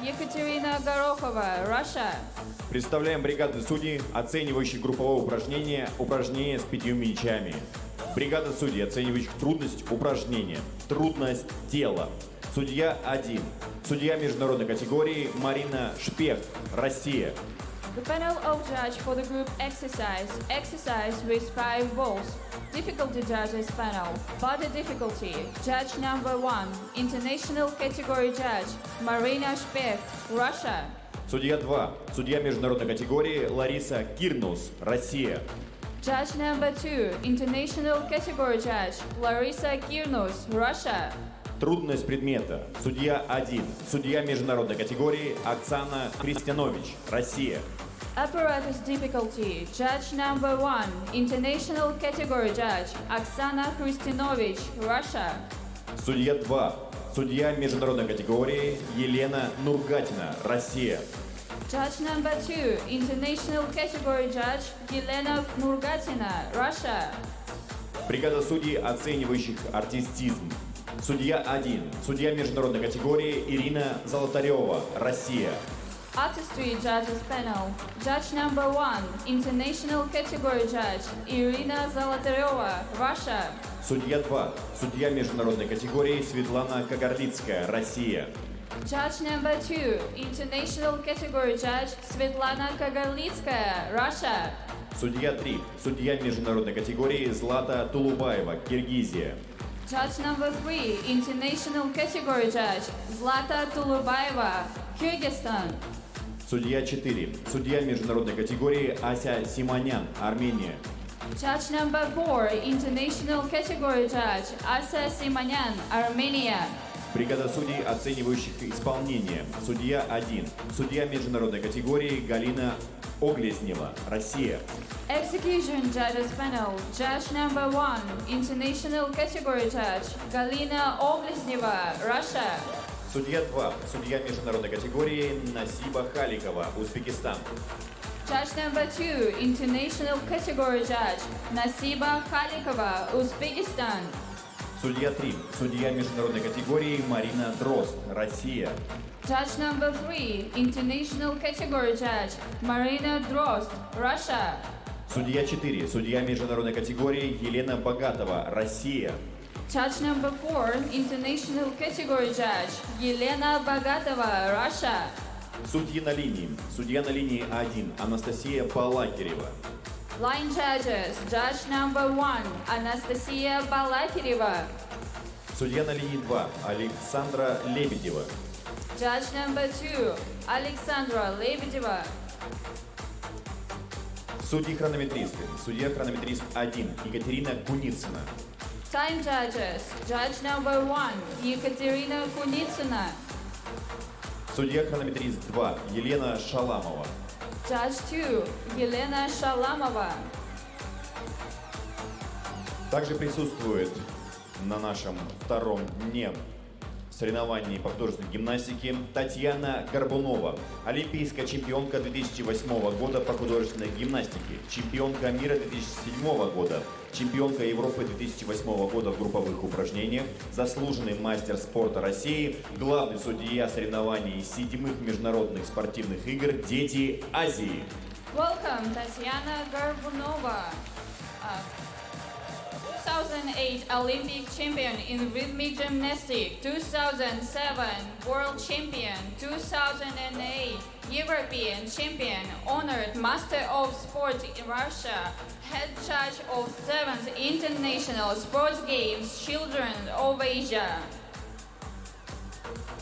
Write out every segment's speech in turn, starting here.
Екатерина Горохова, Russia. Представляем бригады судей, оценивающих групповое упражнение, упражнение с 5 мячами. Бригада судей, оценивающих трудность упражнения, трудность тела. Судья 1. Судья международной категории Марина Шпехт, Россия. The panel of judge for the group exercise with 5 balls. Difficulty judges panel. Body difficulty. Judge number 1. International category judge. Marina Shpek, Russia. Судья 2. Судья международной категории Лариса Кирнус, Россия. Judge number 2. International category judge. Larisa Kirnus, Russia. Трудность предмета. Судья 1. Судья международной категории Оксана Христианович, Россия. Apparatus difficulty. Judge number 1. International category judge. Oksana Hristinovich, Russia. Судья 2. Судья международной категории Елена Нургатина, Россия. Judge number 2. International category judge. Елена Nurgatina, Russia. Бригада судей, оценивающих артистизм. Судья 1. Судья международной категории Ирина Золотарева, Россия. Artistry judges panel. Judge number 1. International category judge. Irina Zolotareва, Russia. Судья 2. Судья международной категории Светлана Кагарлицкая, Россия. Judge number 2. International category judge. Svetlana Kagарлitskaya, Russia. Судья 3. Судья международной категории Злата Тулубаева, Киргизия. Judge number 3. International category judge. Zlata Tulubaeva, Kyrgyzstan. Судья 4. Судья международной категории Ася Симонян, Армения. Judge number 4. International category judge. Asa Simanyan, Armenia. Бригада судей, оценивающих исполнение. Судья 1. Судья международной категории Галина Оглезнева, Россия. Execution judges panel. Judge number 1. International category judge. Galina Oblesneva, Russia. Судья 2. Судья международной категории Насиба Халикова, Узбекистан. Judge number 2. International category judge. Nasiba Khalikova, Uzbekistan. Судья 3. Судья международной категории Марина Дрозд, Россия. Judge number 3. International category judge. Marina Drozd, Russia. Судья 4. Судья международной категории Елена Богатова, Россия. Judge number 4. International category judge. Елена Богатова, Russia. Судьи на линии. Судья на линии 1. Анастасия Балакирева. Line judges. Judge number 1. Anastasia Balakireva. Судья на линии 2. Александра Лебедева. Judge number 2. Alexandra Lebedeva. Судьи хронометристы. Судья хронометрист 1. Екатерина Куницына. Time judges. Judge number 1. Екатерина Куницына. Судья хронометрист 2. Елена Шаламова. Judge 2. Елена Шаламова. Также присутствует на нашем втором дне соревнований по художественной гимнастике Татьяна Горбунова, олимпийская чемпионка 2008 года по художественной гимнастике, чемпионка мира 2007 года, чемпионка Европы 2008 года в групповых упражнениях, заслуженный мастер спорта России, главный судья соревнований 7-х международных спортивных игр «Дети Азии». Welcome, Tatiana Gorbunova. 2008 Olympic champion in rhythmic gymnastics, 2007 world champion, 2008 European champion, honored master of sport in Russia, head judge of 7th International Sports Games Children of Asia.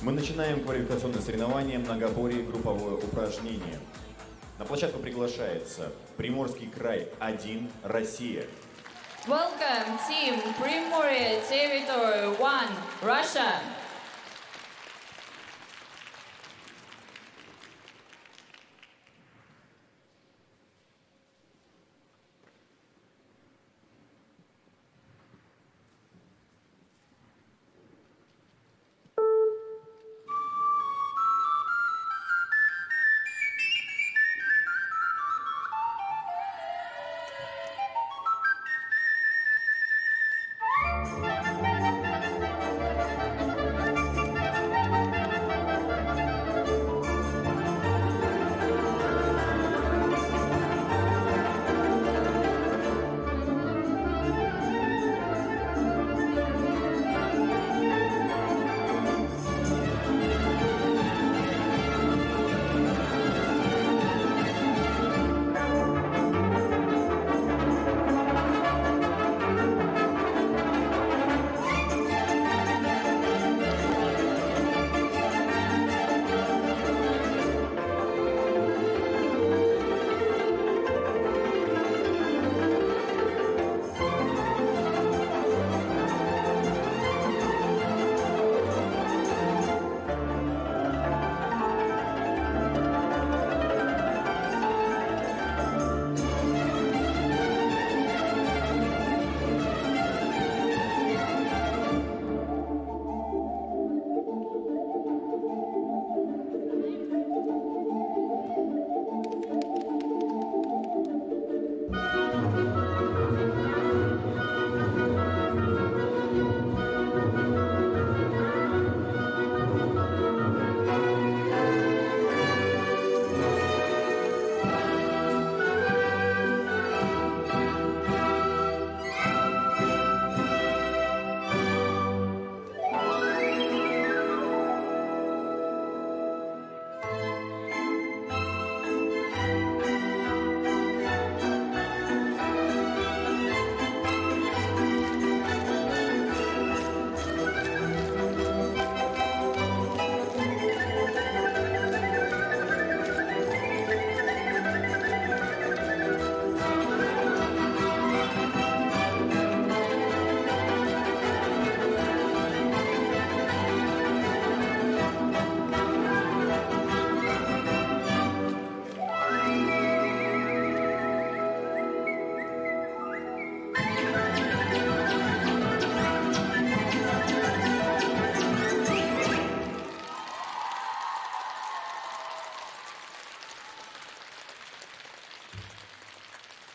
Мы начинаем квалификационное соревнование многоборье групповое упражнение. На площадку приглашается Приморский край 1, Россия. Welcome, Team Primorye Territory 1, Russia.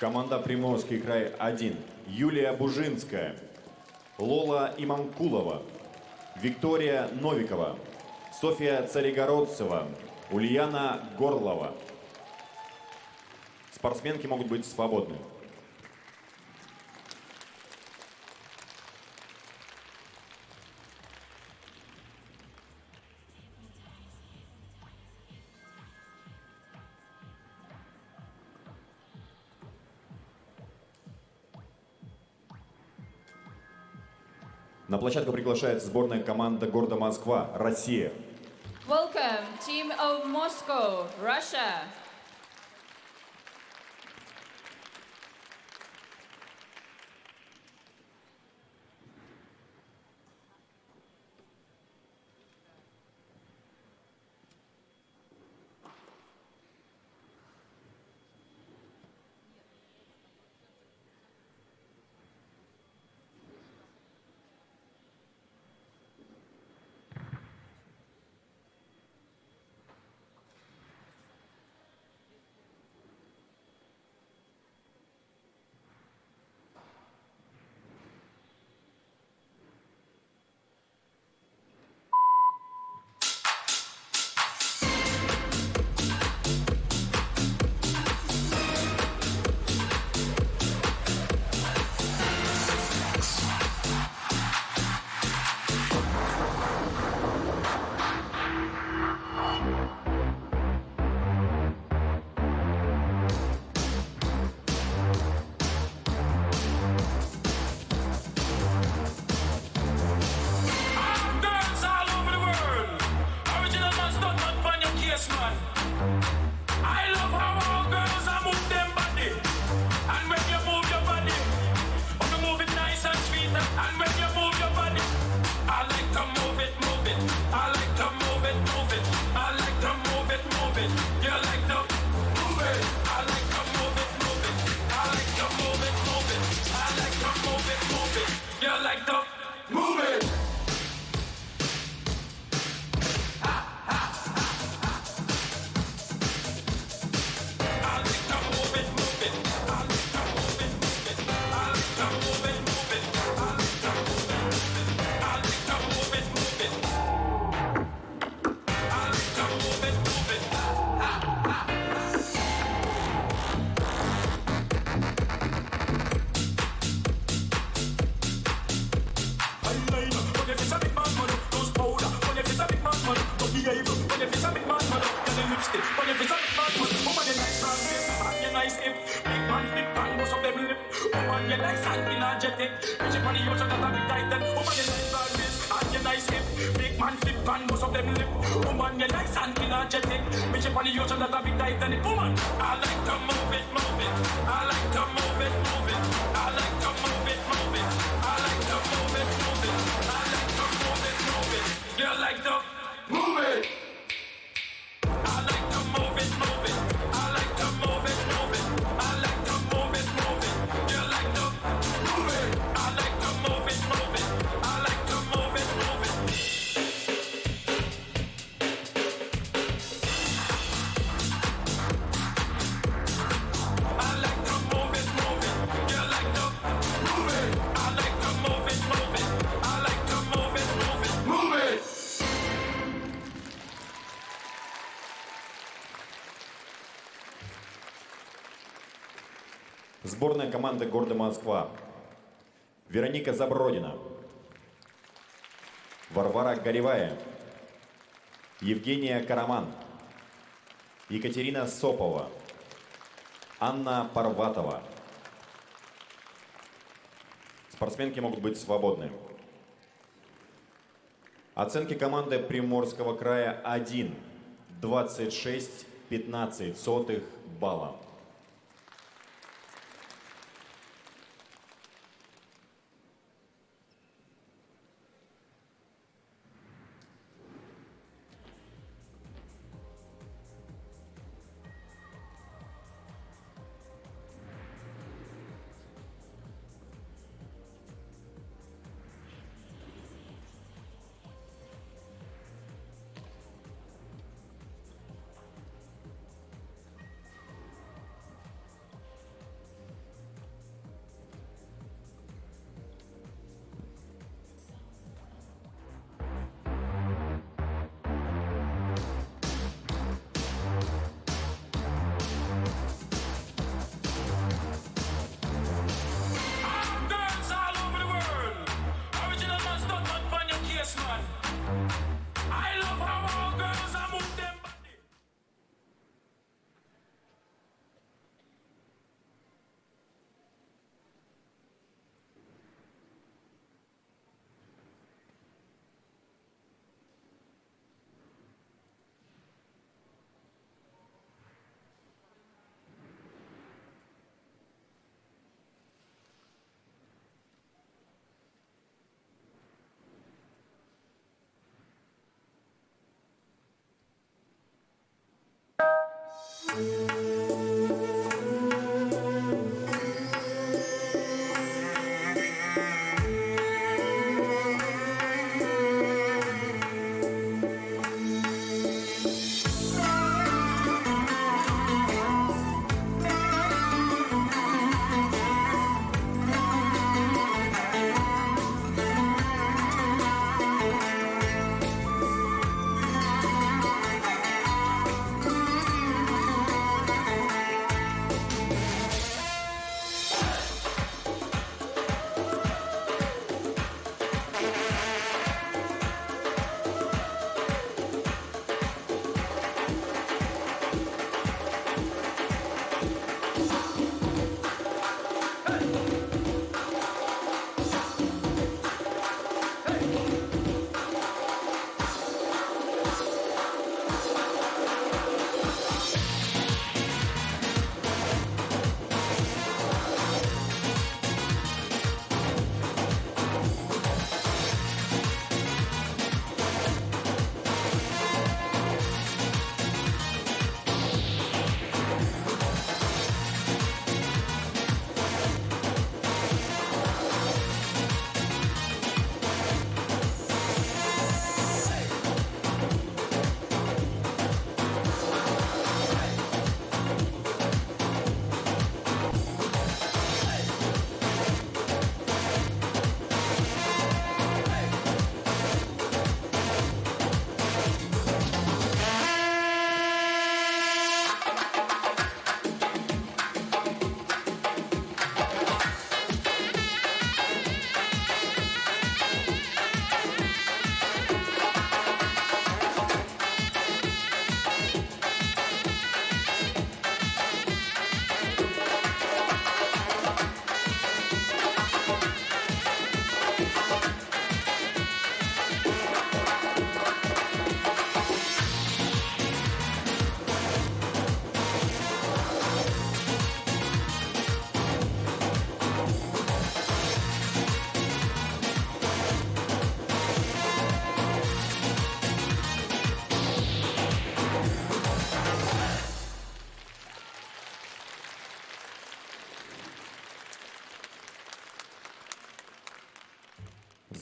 Команда Приморский край 1. Юлия Бужинская, Лола Имамкулова, Виктория Новикова, Софья Царегородцева, Ульяна Горлова. Спортсменки могут быть свободны. На площадку приглашается сборная команда города Москва, Россия. Welcome, team of Moscow, Russia. Сборная команды города Москва. Вероника Забродина, Варвара Горевая, Евгения Караман, Екатерина Сопова, Анна Парватова. Спортсменки могут быть свободны. Оценки команды Приморского края 1, 26,15 балла.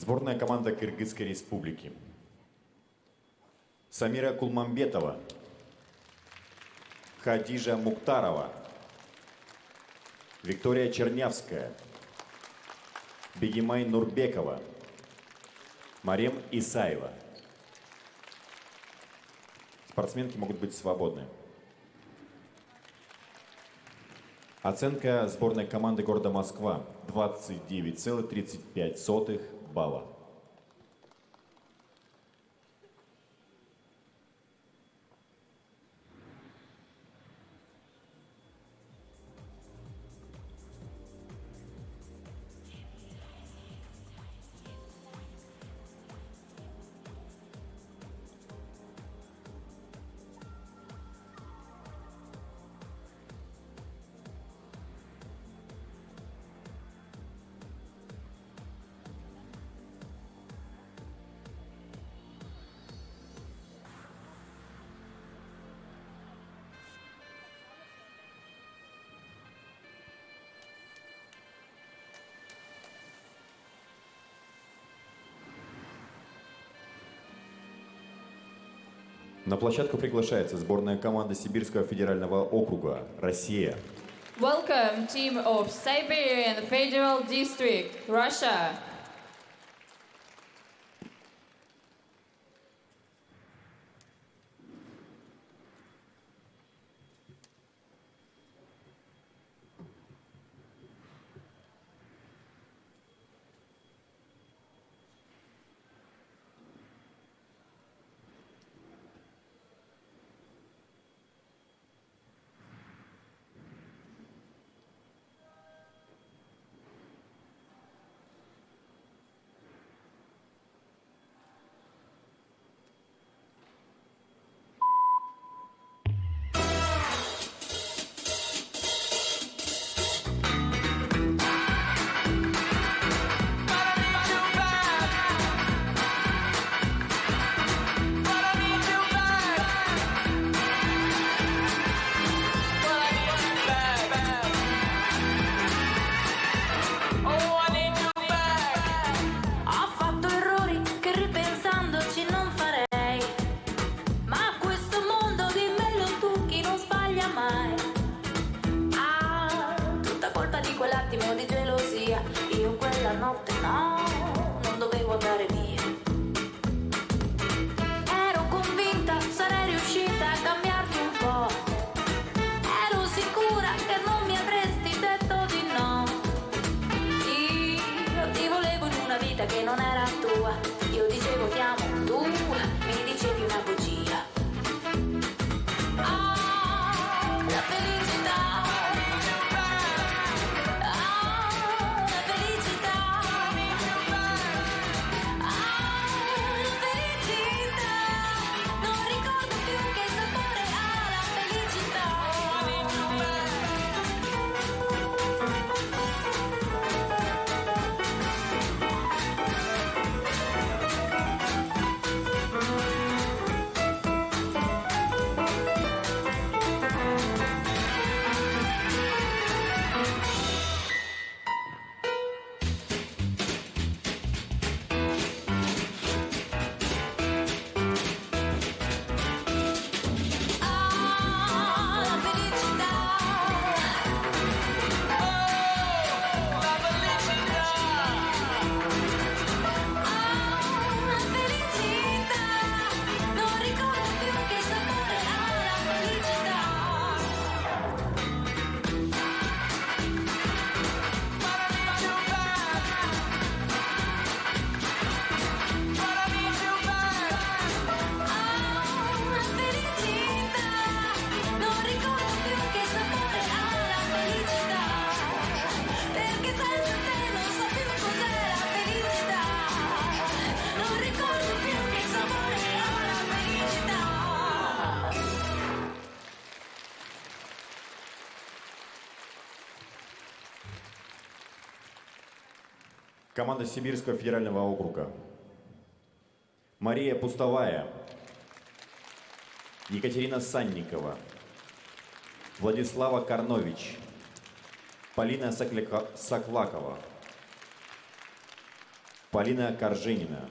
Сборная команда Кыргызской Республики. Самира Кулмамбетова, Хадижа Муктарова, Виктория Чернявская, Бегимай Нурбекова, Марем Исаева. Спортсменки могут быть свободны. Оценка сборной команды города Москва 29,35 балла. На площадку приглашается сборная команда Сибирского федерального округа, Россия. Welcome, team of Siberian Federal District, Russia. che non era tua. Io dicevo ti amo, tu mi dicevi una bugia. Ah, la felicità. Ah, la felicità. Ah, la felicità. Non ricordo più che sapore ha la felicità. Ah, la felicità. Ah, la felicità. Non ricordo più che sapore ha la felicità. Ah, la felicità. Non ricordo più che sapore ha la felicità. Perché senza te non so più cos'è la felicità. Non ricordo più che sapore ha la felicità. Команда Сибирского федерального округа. Мария Пустовая, Екатерина Санникова, Владислава Карнович, Полина Соклакова, Полина Коржинина.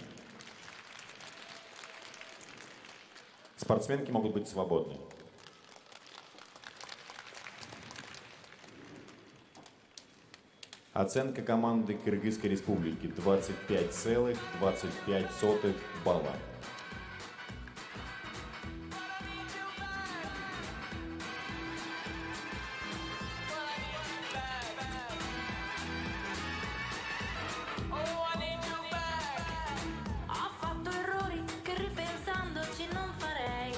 Спортсменки могут быть свободны. Оценка команды Кыргызской Республики 25,25 балла. Ho fatto errori che ripensandoci non farei.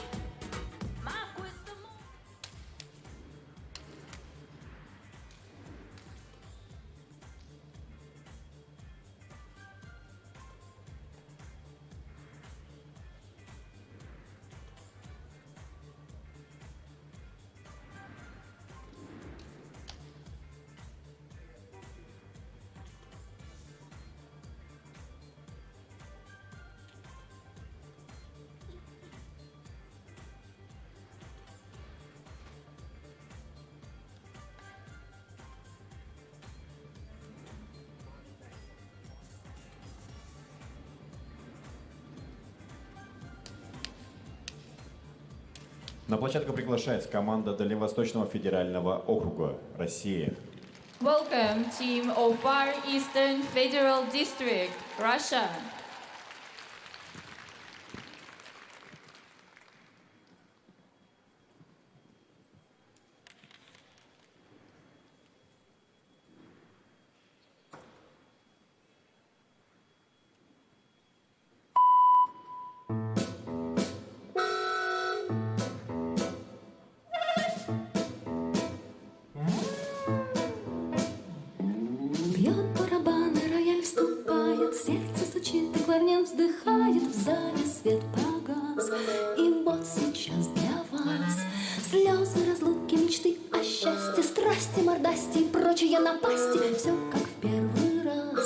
Ma questo mondo. На площадку приглашается команда Дальневосточного федерального округа Россия. Welcome, team of Far Eastern Federal District, Russia. Бьет барабан, и рояль вступает, сердце стучит, и кларнет вздыхает, в зале свет погас. И вот сейчас для вас слезы, разлуки, мечты о счастье, страсти, мордасти и прочие напасти. Все как в первый раз.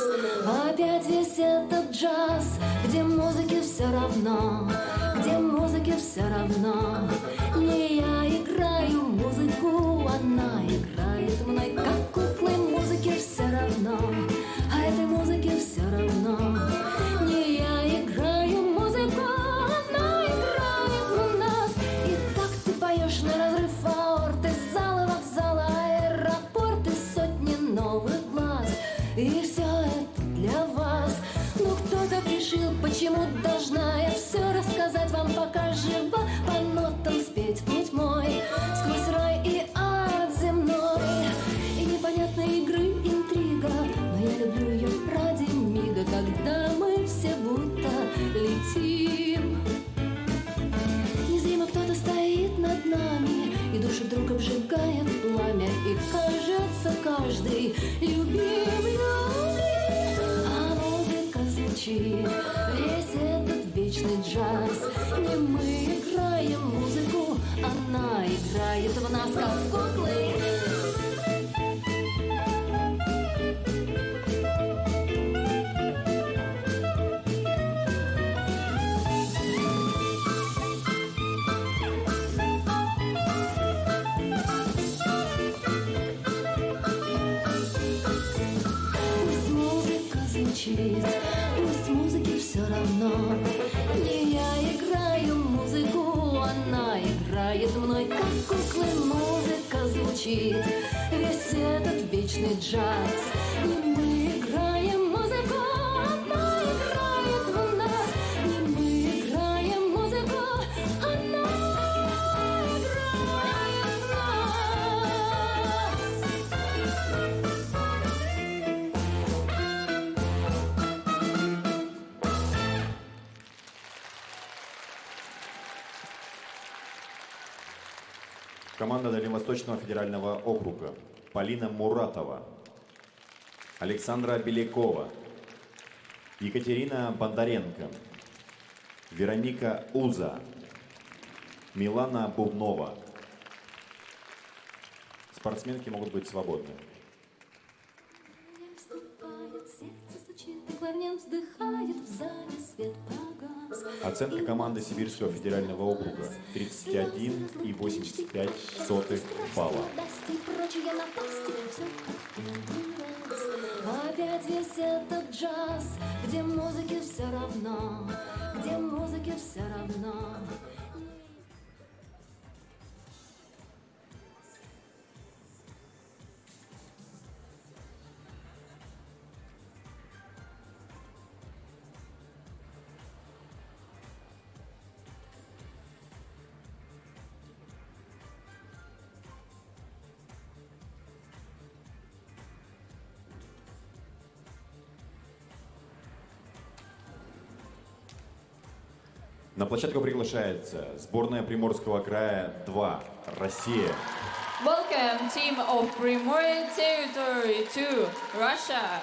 Опять весь этот джаз, где музыке все равно, где музыке все равно. Не я играю музыку, она играет мной, как куклы. Музыке все равно, а этой музыке все равно. Не я играю музыку, она играет у нас. И так ты поешь на разрыв аорты, залы, вокзалы, аэропорты, сотни новых глаз. И все это для вас. Ну кто-то решил, почему должна я все рассказать вам, пока жива, по нотам спеть путь мой сквозь рай и ад. каждый любимый новый. А музыка звучит, весь этот вечный джаз. Не мы играем музыку, она играет в нас, как в куклы. Пусть музыке все равно. Не я играю музыку, она играет мной, как куклы. Музыка звучит, весь этот вечный джаз. Не мы играем музыку, она играет в нас. Не мы играем музыку, она играет в Команда Дальневосточного федерального округа. Полина Муратова, Александра Белякова, Екатерина Бондаренко, Вероника Уза, Милана Бубнова. Спортсменки могут быть свободны. сердце стучит, и клавнем вздыхает, в зале свет погас. Оценка команды Сибирского федерального округа 31,85 балла. Опять весь этот джаз, где музыке все равно, где музыке все равно. На площадку приглашается сборная Приморского края 2, Россия. Welcome, team of Primorye Territory 2, Russia.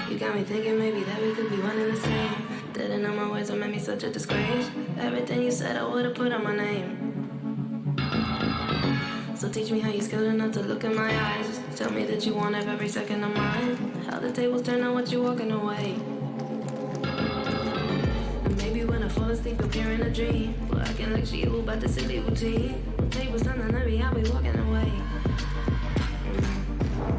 You got me thinking maybe that we could be one and the same. Didn't know my words would make me such a disgrace. Everything you said I would've put on my name. So teach me how you skilled enough to look in my eyes. Tell me that you want every second of mine. How the tables turn on what you walking away. And maybe when I fall asleep appear in a dream. Well, I can lecture you about the silly routine. The tables turn on every I'll be walking away.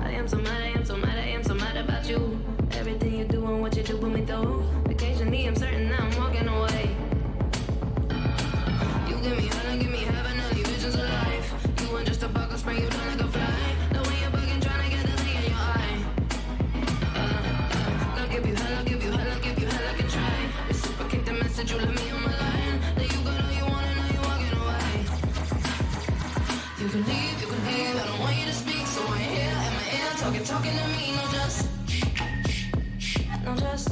I am so mad, I am so mad, I am so mad about you. Everything you do and what you do put me through. Occasionally I'm certain that I'm walking away. You give me heaven, early visions of life. You want just a buckle, spray you down like a fly. The way you're bugging, trying to get the thing in your eye. I'll give you hell, I'll give you hell, I'll give you hell, I can try. Reciprocate the message, you let me on my line. That you got all you want and now you're walking away. You can leave, I don't want you to speak. So I ain't here in my ear, talking to me, no just. No just.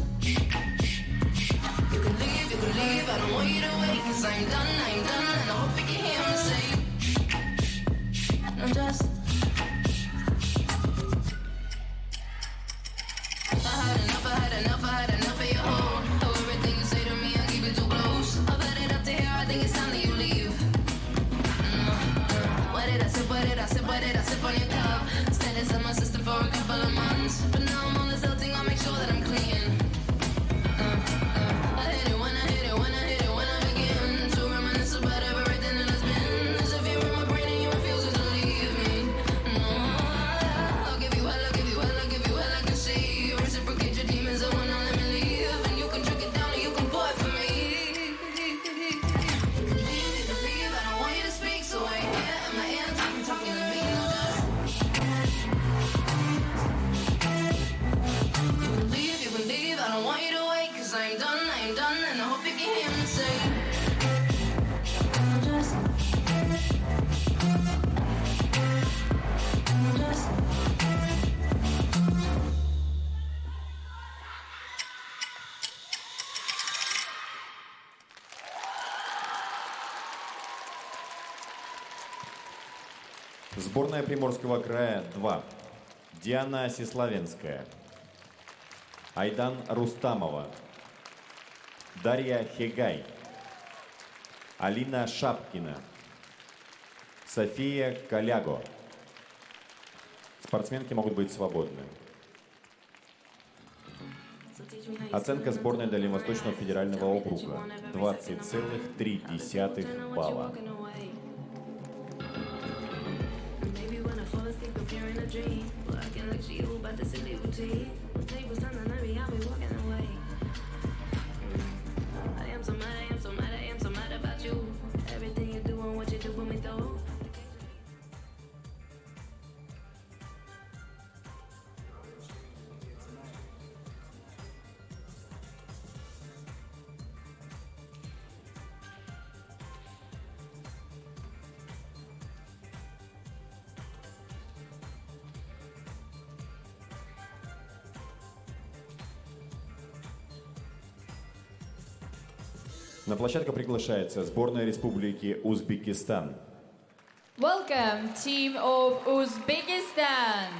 You can leave, I don't want you to wait. Cause I'm done, and I hope you can hear me say. No just. I had enough of your hold. Oh, everything you say to me, I keep it too close. I've had it up to here, I think it's time that you leave. What did I sip on your cup? Stayed inside my system for a couple of months. But now I'm on this whole thing, I'll make sure that I'm clean. I hate it when I begin to reminisce about everything that has been. As if you're in my brain and you refuse to leave me. No, I'll give you hell, I can see. Reciprocate your demons, I wanna let me leave. And you can trick it down and you can pour it for me. You can leave, I don't want you to speak. So I ain't here in my ear, talking to me, no just. You can leave, I don't want you to wait. Cause I'm done, and I hope you can hear me say. Сборная Приморского края 2. Диана Сеславенская, Айдан Рустамова, Дарья Хегай, Алина Шапкина, София Коляго. Спортсменки могут быть свободны. Оценка сборной Дальневосточного федерального округа 20,3 балла. Dream. Walking like she about to sit there with tea. Tables turning on me, I'll be walking away. I am so mad, I am so mad, I am so mad about you. Everything you do and what you do with me though. На площадку приглашается сборная Республики Узбекистан. Welcome, team of Uzbekistan.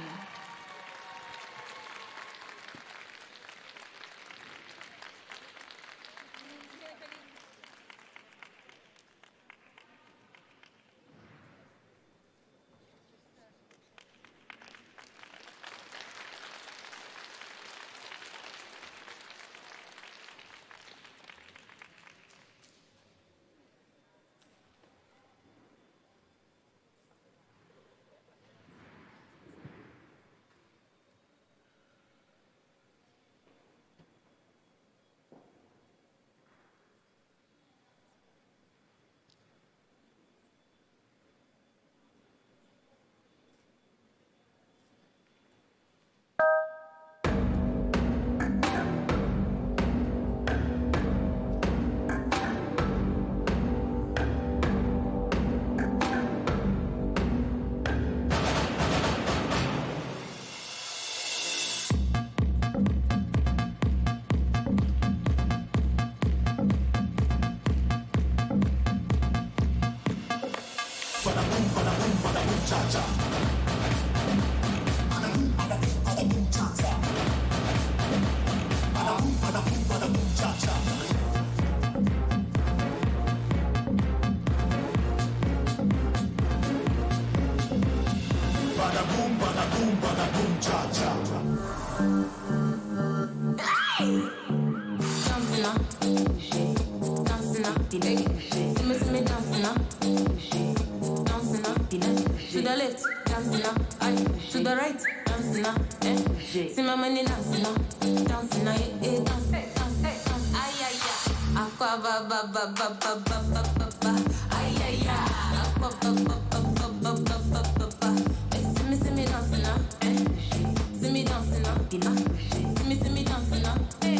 To the left, dancing up, to the right, dancing up, see my money dancing up, dancing up, dance, ay ay ay, aqua ba ba ba ba ba ba ba ba ba, ay ay ay, aqua ba ba ba ba ba ba ba ba ba, see me dancing up, see me dancing up, see me dancing up, see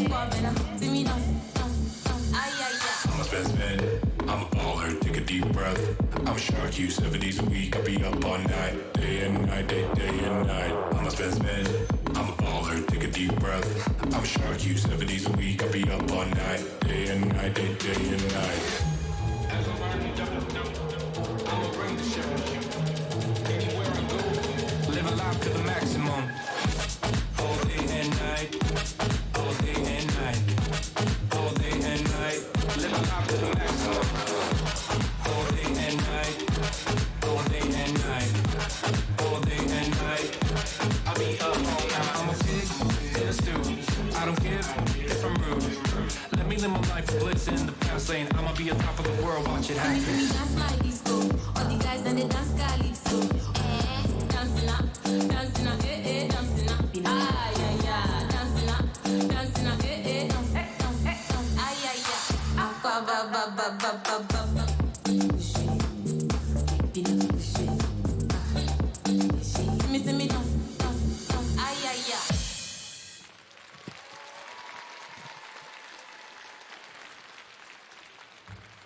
me dancing, ay ay ay. I'm a spin, I'm a baller, take a deep breath. I'm a shark, you 7 days a week, I'll be up all night, day and night, day and night. I'm a spin, I'm a baller, take a deep breath. I'm a shark, you 7 days a week, I'll be up all night, day and night, day and night. As I'm learning, I'ma bring the show. Anywhere I go, live a life to the maximum. All day and night, all day and night, all day and night. Live a life to the maximum. All day and night, all day and night, all day and night. I'll be up all night. I'm a pig in a stew. I don't give if I'm rude. Let me live my life of bliss in the fast lane. I'ma be on top of the world, watch it happen. Me dance like disco, all the guys and they dance calypso. Dancing up, dancing up, dancing up. Ay ay ay, dancing up, dancing up, dance, ay ay ay. Aqua ba ba ba ba ba ba ba. See me dance, ay ay ay.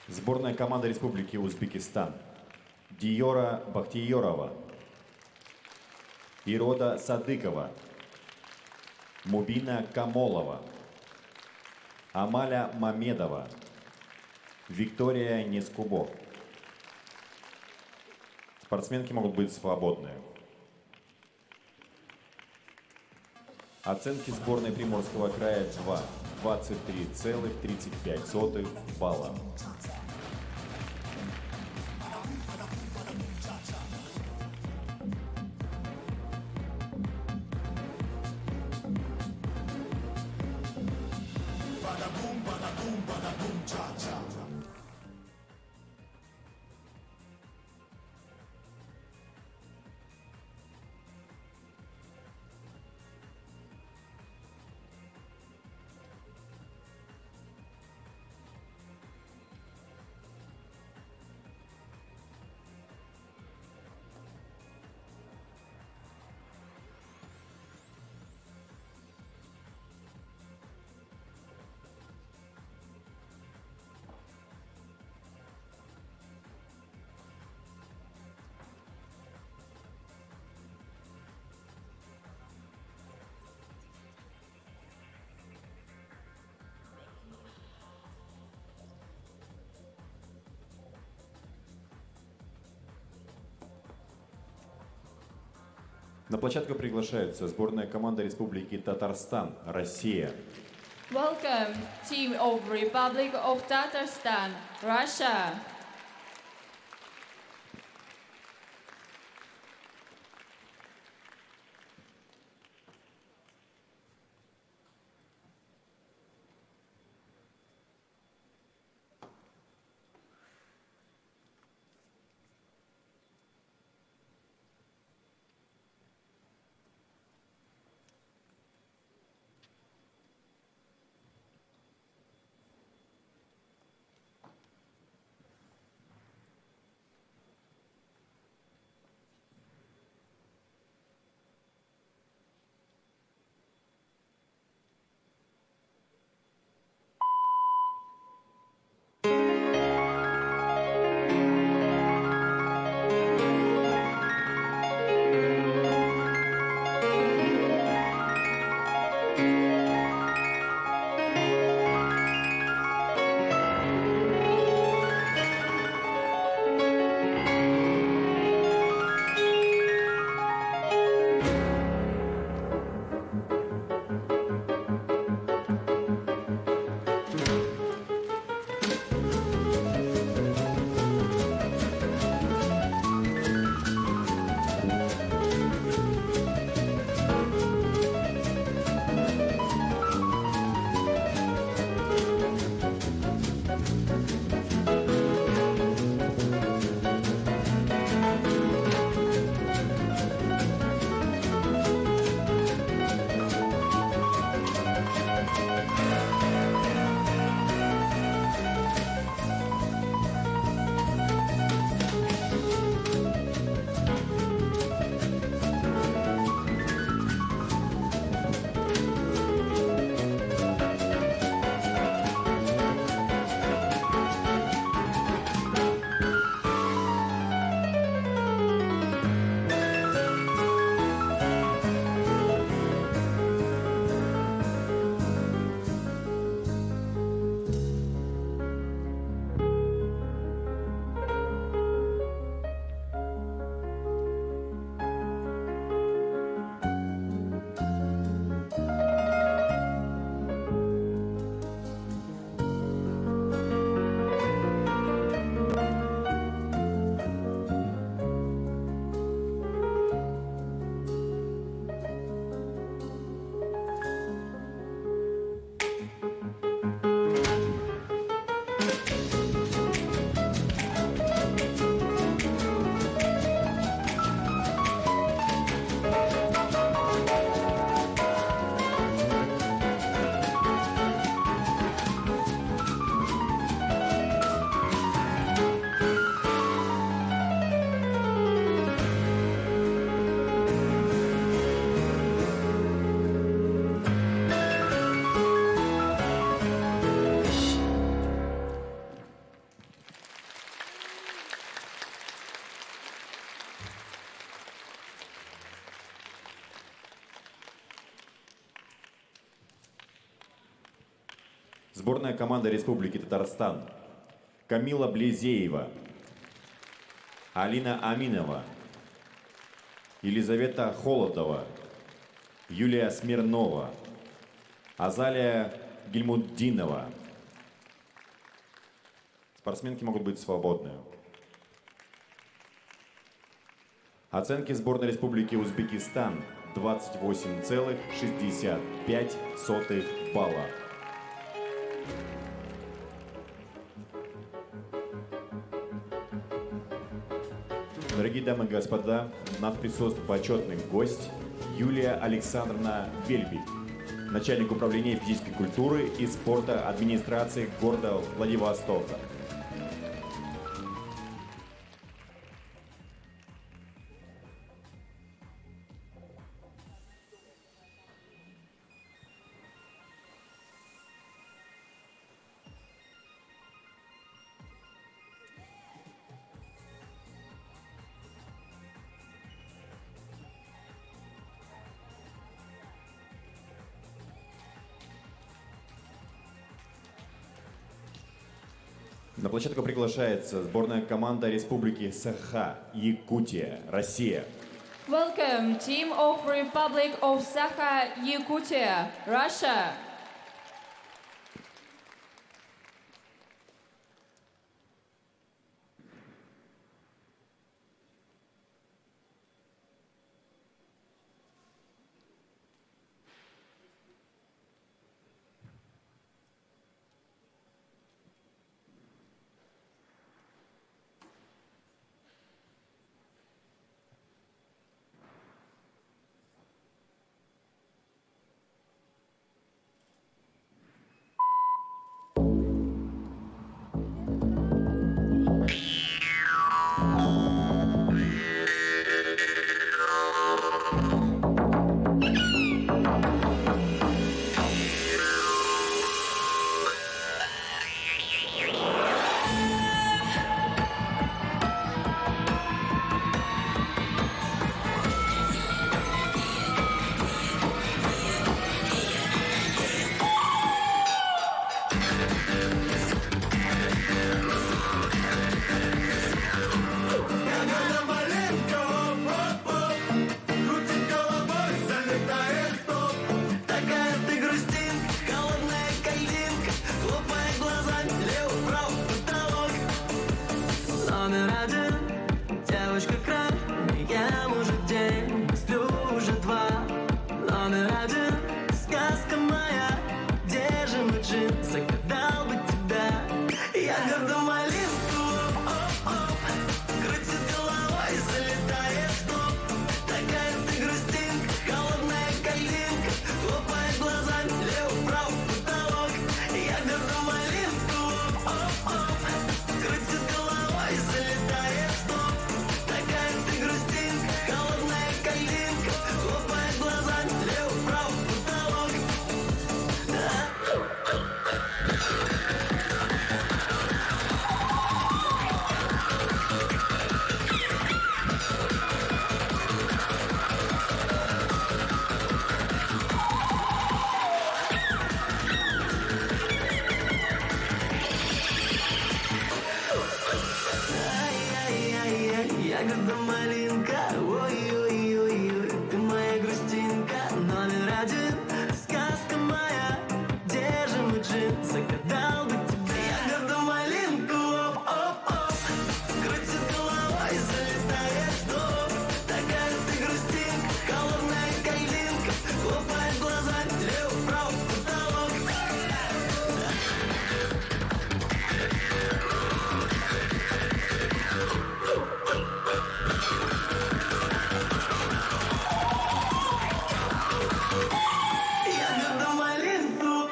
Сборная команды Республики Узбекистан. Диора Бахтиерова, Ирода Садыкова, Мубина Камолова, Амаля Мамедова, Виктория Нескубо. Спортсменки могут быть свободны. Оценки сборной Приморского края 23,35 балла. На площадку приглашается сборная команда Республики Татарстан, Россия. Welcome, team of Republic of Tatarstan, Russia. Сборная команда Республики Татарстан. Камила Близеева, Алина Аминова, Елизавета Холодова, Юлия Смирнова, Азалия Гильмуддинова. Спортсменки могут быть свободны. Оценки сборной Республики Узбекистан 28,65 балла. Дорогие дамы и господа, у нас присутствует почетный гость Юлия Александровна Бельбик, начальник управления физической культуры и спорта администрации города Владивостока. На площадку приглашается сборная команда Республики Саха, Якутия, Россия. Welcome, team of Republic of Sakha-Yakutia, Russia. Ягода малинка, ой-ой-ой-ой, ты моя грустинка, номер один, сказка моя, где же мой джин, загадал бы тебя. Ягода малинка, оп-оп-оп, крутит головой, залетает в топ. Такая ты грустинка, холодная калинка, хлопает глазами, лево-вправо, потолок. Ягода малинку.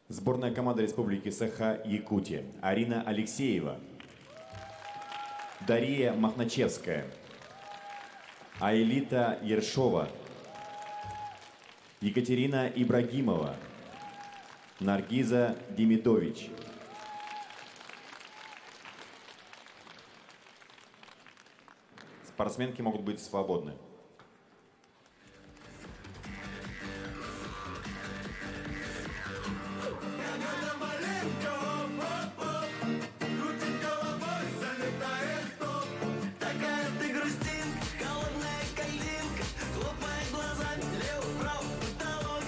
Сборная команда Республики Саха-Якутия. Арина Алексеева, Дария Махначевская, Аэлита Ершова, Екатерина Ибрагимова, Наргиза Демидович, Спортсменки могут быть свободны. Такая ты грустинка, холодная кальдинка, хлопает глазами, лево-вправо, потолок.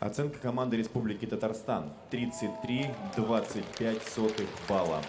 Оценка команды Республики Татарстан 33,25 балла.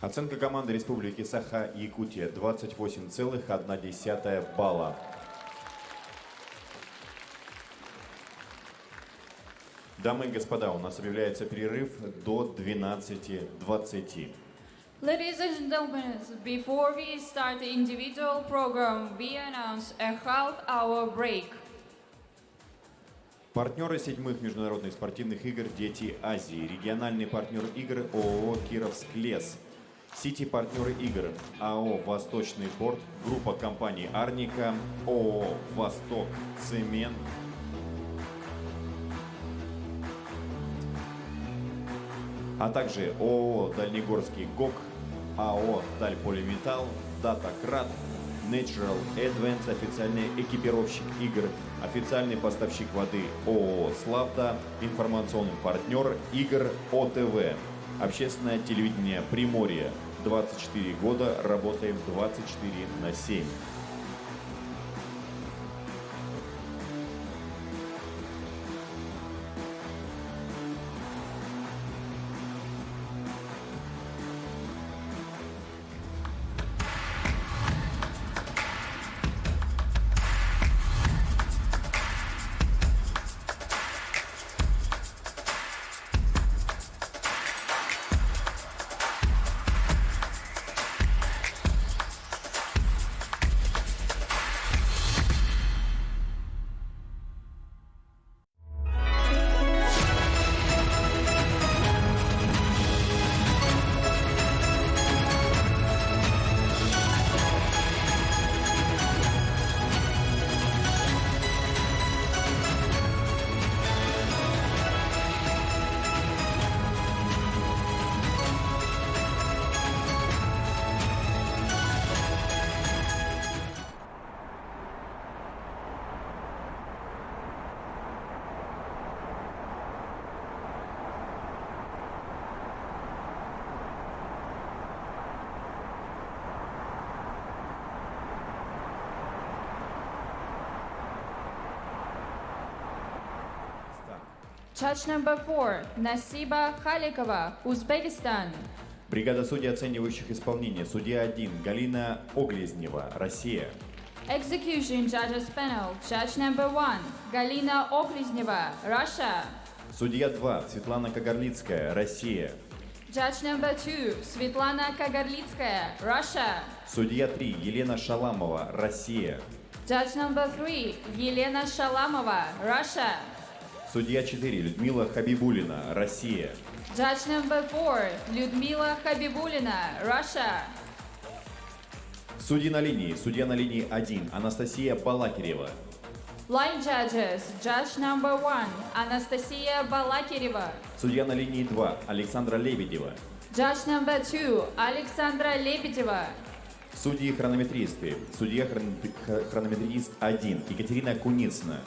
Оценка команды Республики Саха-Якутия 28,1 балла. Дамы и господа, у нас объявляется перерыв до 12:20. Ladies and gentlemen, before we start the individual program, we announce a half-hour break. Партнеры седьмых международных спортивных игр «Дети Азии». Региональный партнер игр ООО «Кировск Лес». Сити-партнеры игр АО «Восточный порт», группа компаний «Арника», ООО «Восток Цемент», а также ООО «Дальнегорский ГОК», АО «Дальполиметалл», «Датакрат», Natural Advance, официальный экипировщик игр, официальный поставщик воды ООО «Славда», информационный партнер игр ОТВ, общественное телевидение Приморье. 24 года, работаем 24/7. Judge number 4, Nasiba Khalikova, Uzbekistan. Бригада судей, оценивающих исполнение. Судья 1 Галина Оглезнева, Россия. Execution Judges Panel, Judge number 1, Galina Oklizneva, Russia. Судья 2 Светлана Кагарлицкая, Россия. Judge number 2, Svetlana Kagарлitskaya, Russia. Судья 3 Елена Шаламова, Россия. Judge number 3, Елена Shalamova, Russia. Судья 4 Людмила Хабибулина, Россия. Judge number 4, Lyudmila Habibulina, Russia. Судьи на линии. Судья на линии 1 Анастасия Балакирева. Line judges, judge number 1, Anastasia Balakireва. Судья на линии 2 Александра Лебедева. Judge number 2, Alexandra Lebedeva. Судьи-хронометристы. Судья-хронометрист 1 Екатерина Куницына.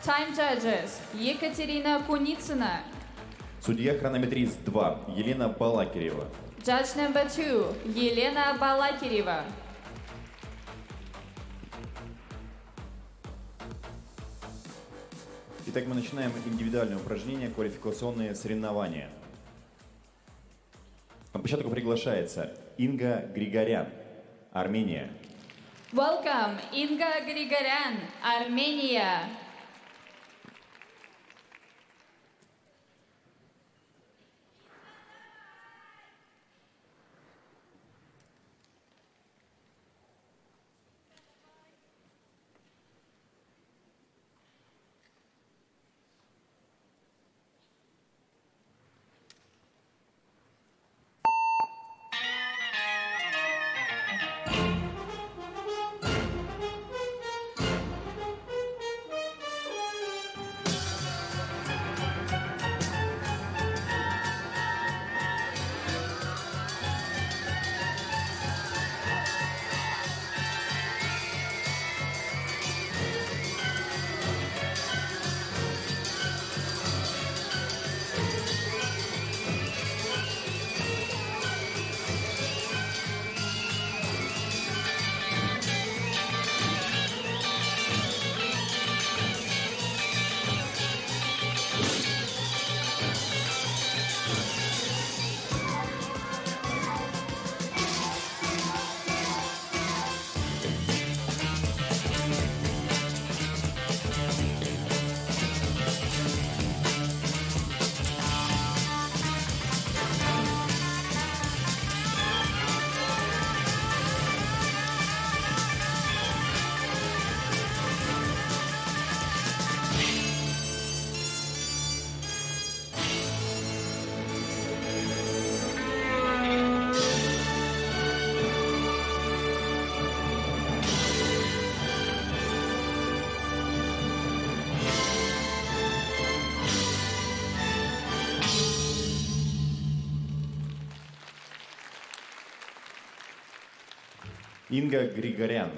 Time judges, Екатерина Куницына. Судья-хронометрист 2 Елена Балакирева. Judge number 2, Елена Балакирева. Итак, мы начинаем индивидуальное упражнение, квалификационные соревнования. На площадку приглашается Инга Григорян, Армения. Welcome, Inga Grigoryan, Armenia. Инга Григорян.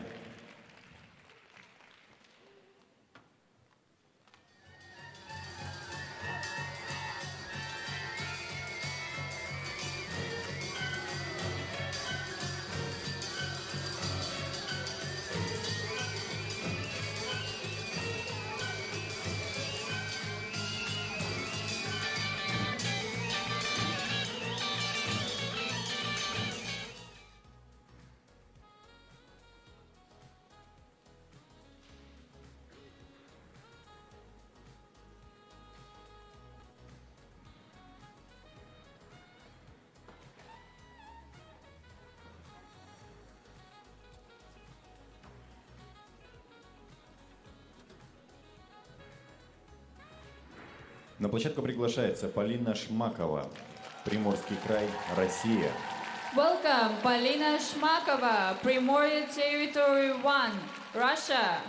На площадку приглашается Полина Шмакова, Приморский край, Россия. Welcome, Polina Shmakova, Primorye Territory 1, Russia.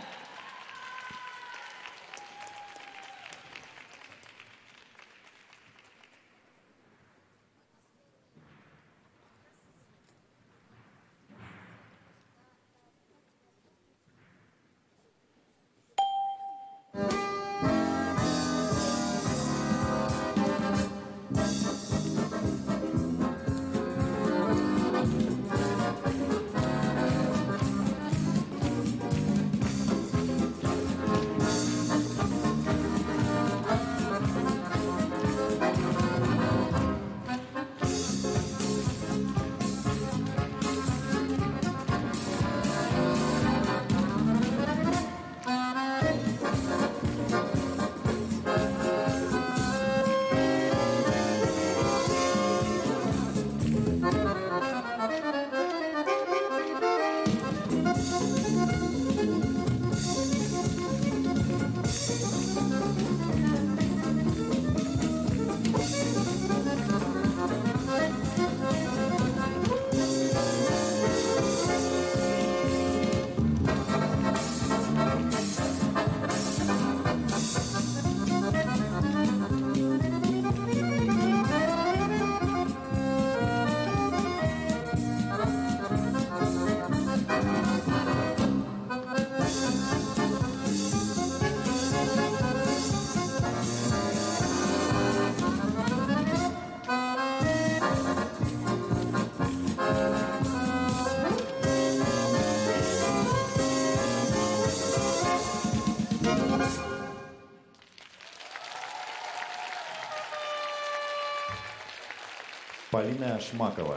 Полина Шмакова.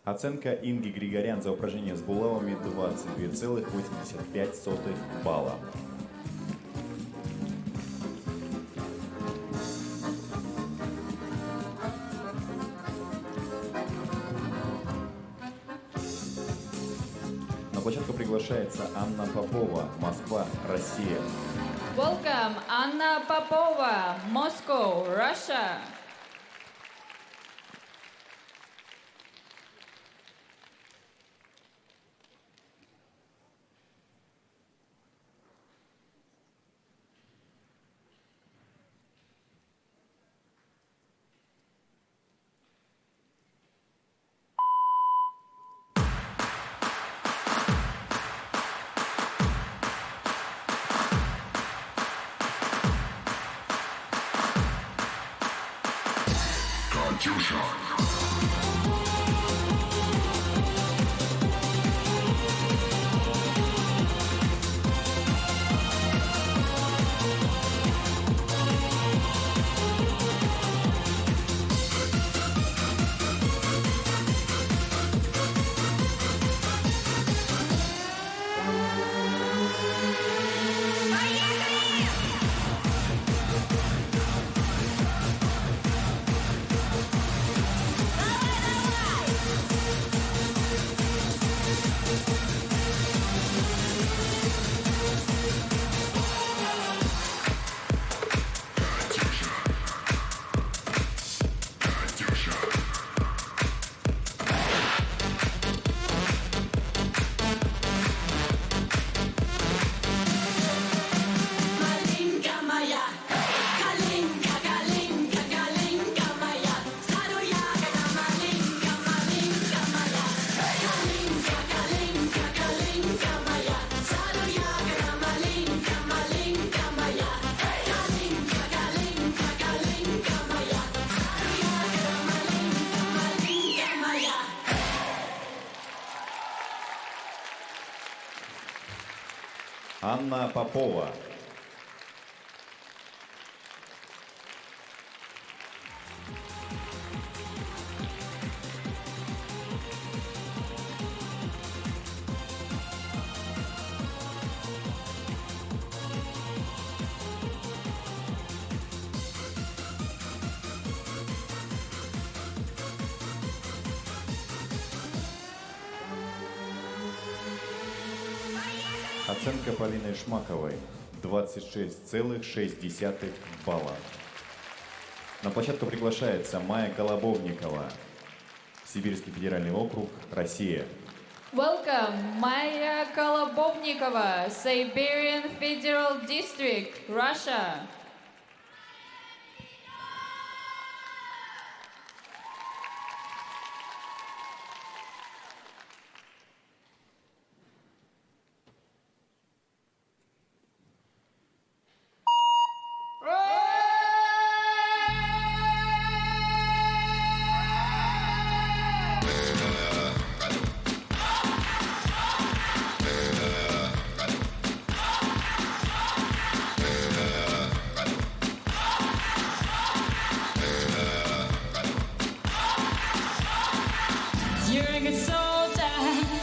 Оценка Инги Григорян за упражнение с булавами 22,85 балла. На площадку приглашается Анна Попова, Москва, Россия. Welcome, Anna Popova, Moscow, Russia. Анна Попова. Оценка Полины Шмаковой 26,6 балла. На площадку приглашается Майя Колобовникова, Сибирский федеральный округ, Россия. Welcome, Maya Kolobovnikova, Siberian Federal District, Russia. You're a good soldier,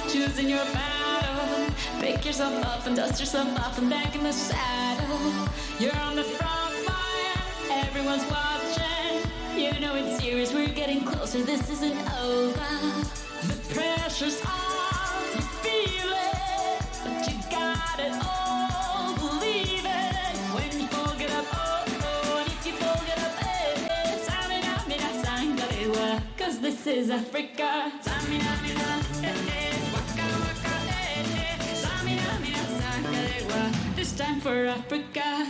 choosing your battle. Pick yourself up and dust yourself off and back in the saddle. You're on the front line, everyone's watching. You know it's serious, we're getting closer, this isn't over. The pressure's on, you feel it, but you got it all, believe it. When you fold it up, oh, oh, and if you fold it up, eh, Samina, mina, sangalewa, 'cause this is Africa. Samina, mina, waka, waka, Samina, mina, sangalewa, this time for Africa.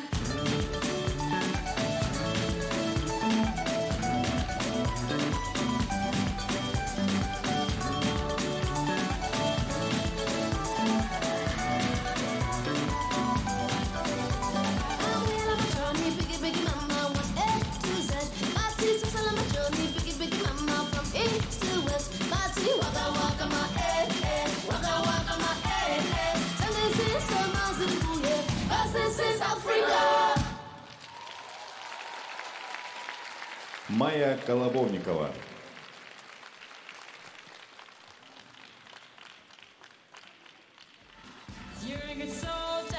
This is Africa. Майя Колобовникова. You're a good soldier,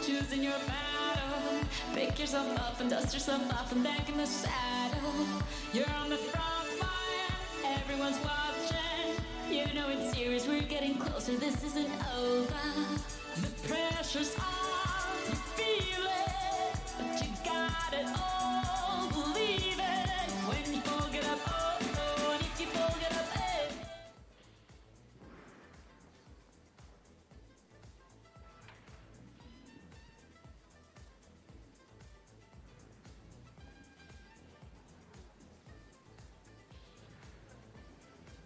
choosing your battle. Pick yourself up and dust yourself off and back in the saddle. You're on the front line, everyone's watching. You know it's serious, we're getting closer, this isn't over. The pressure's on, you feel it, but you got it all, believe it. When you fold it up, oh, oh, and if you fold it up, eh.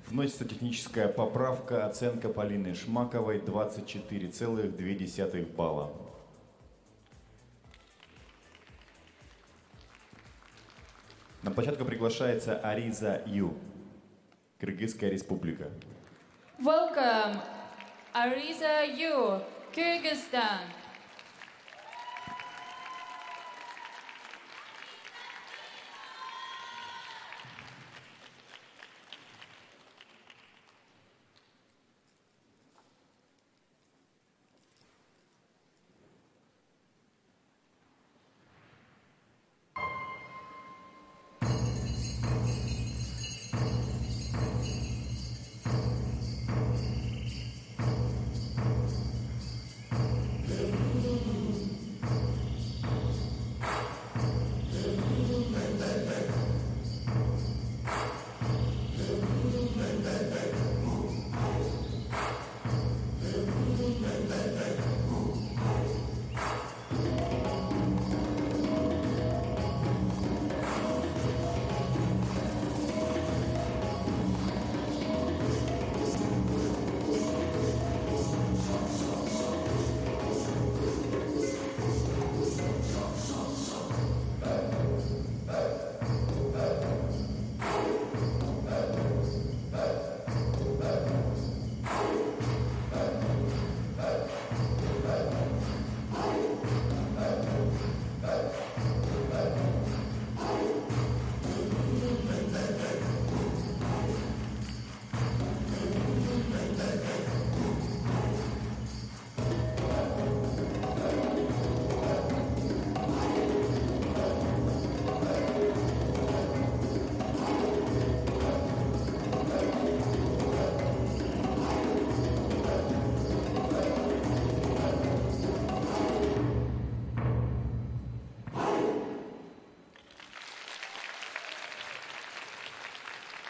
Вносится техническая поправка. Оценка Полины Шмаковой 24,2 балла. На площадку приглашается Ариза Ю, Кыргызская республика. Welcome, Ariza Yu, Kyrgyzstan.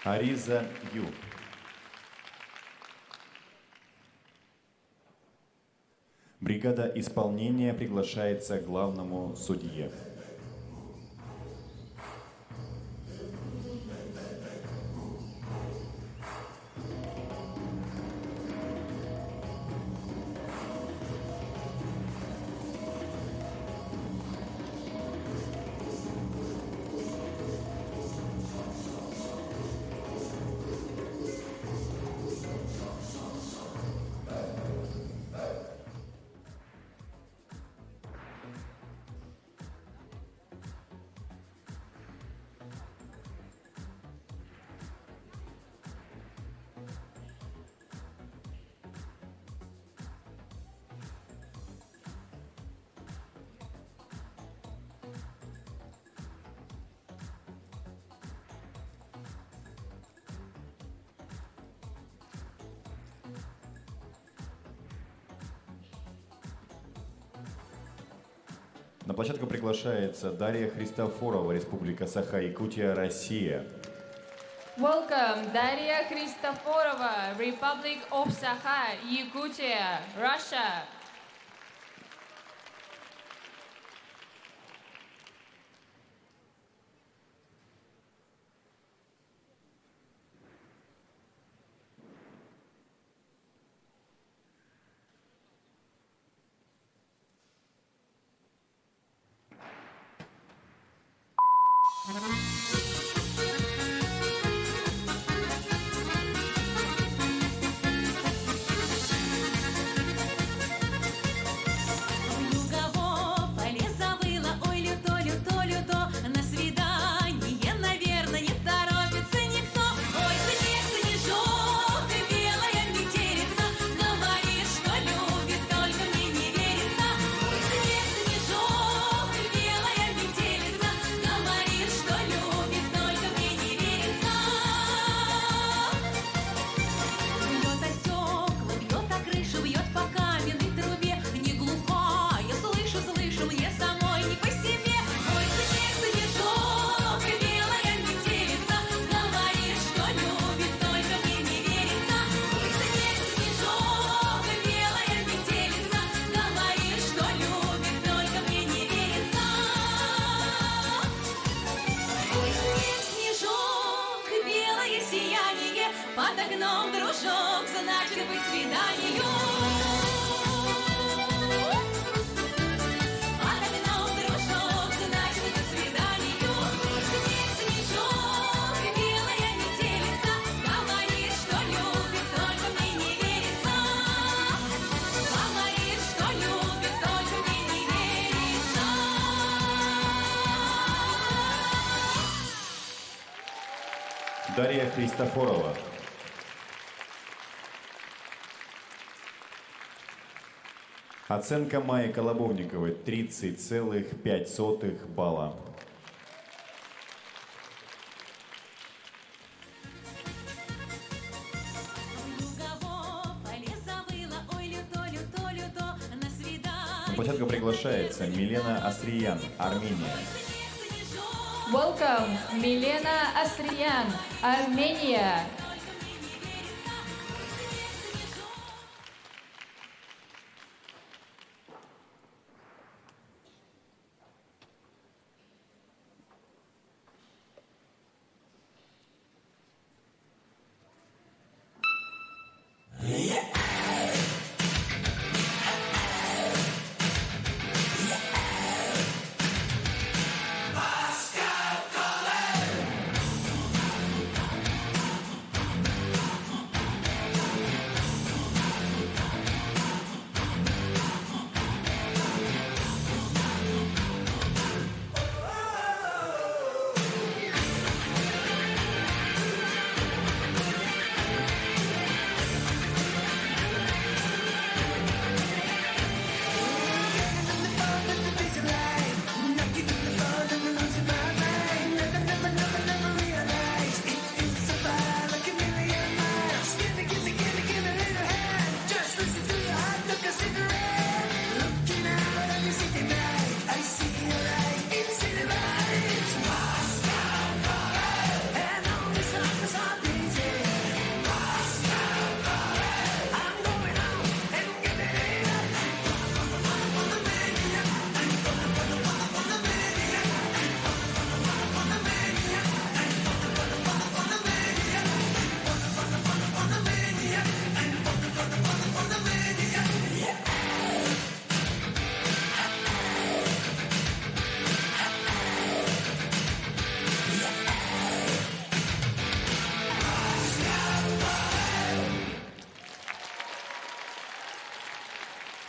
Ариза Ю. Бригада исполнения приглашается к главному судье. На площадку приглашается Дарья Христофорова, Республика Саха-Якутия, Россия. Welcome, Daria Christoforova, Republic of Sakha, Yakutia, Russia. Лугово поле завыло, ой, люто, люто, люто, на свидание наверх. вином, дружок, значит быть свиданию. Под вином, дружок, значит быть свиданию. Снежок, белая метелица, говорит, что любит, только мне не верится. Говорит, что любит, только мне не верится. Дарья Христофорова. Оценка Майи Колобовниковой 30,5 балла. На площадку приглашается Милена Астриян, Армения. Welcome, Milena Asriyan, Armenia.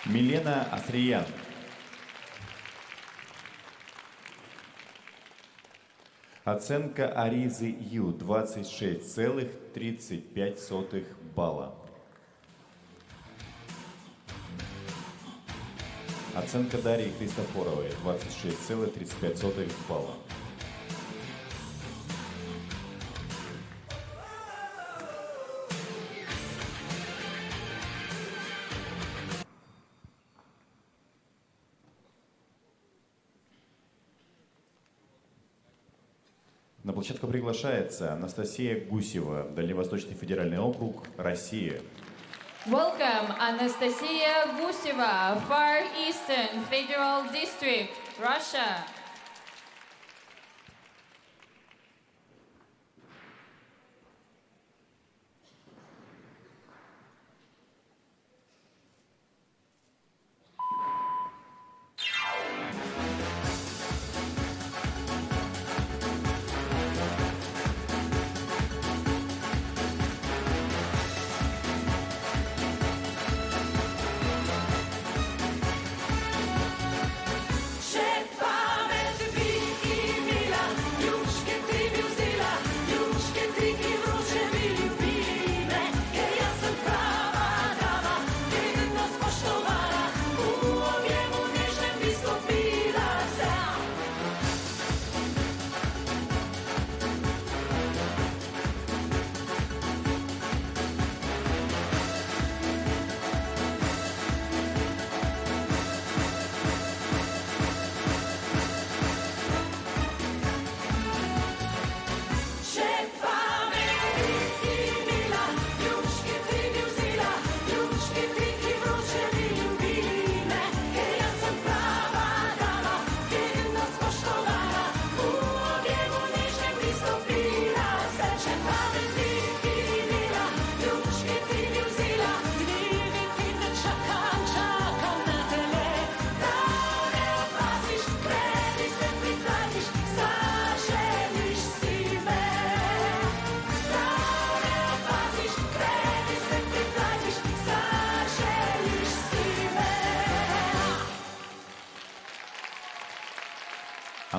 Милена Астриян. Оценка Аризы Ю 26,35 балла. Оценка Дарьи Христофоровой 26,35 балла. На площадку приглашается Анастасия Гусева, Дальневосточный федеральный округ, Россия. Welcome, Anastasia Guseva, Far Eastern Federal District, Russia. Shake,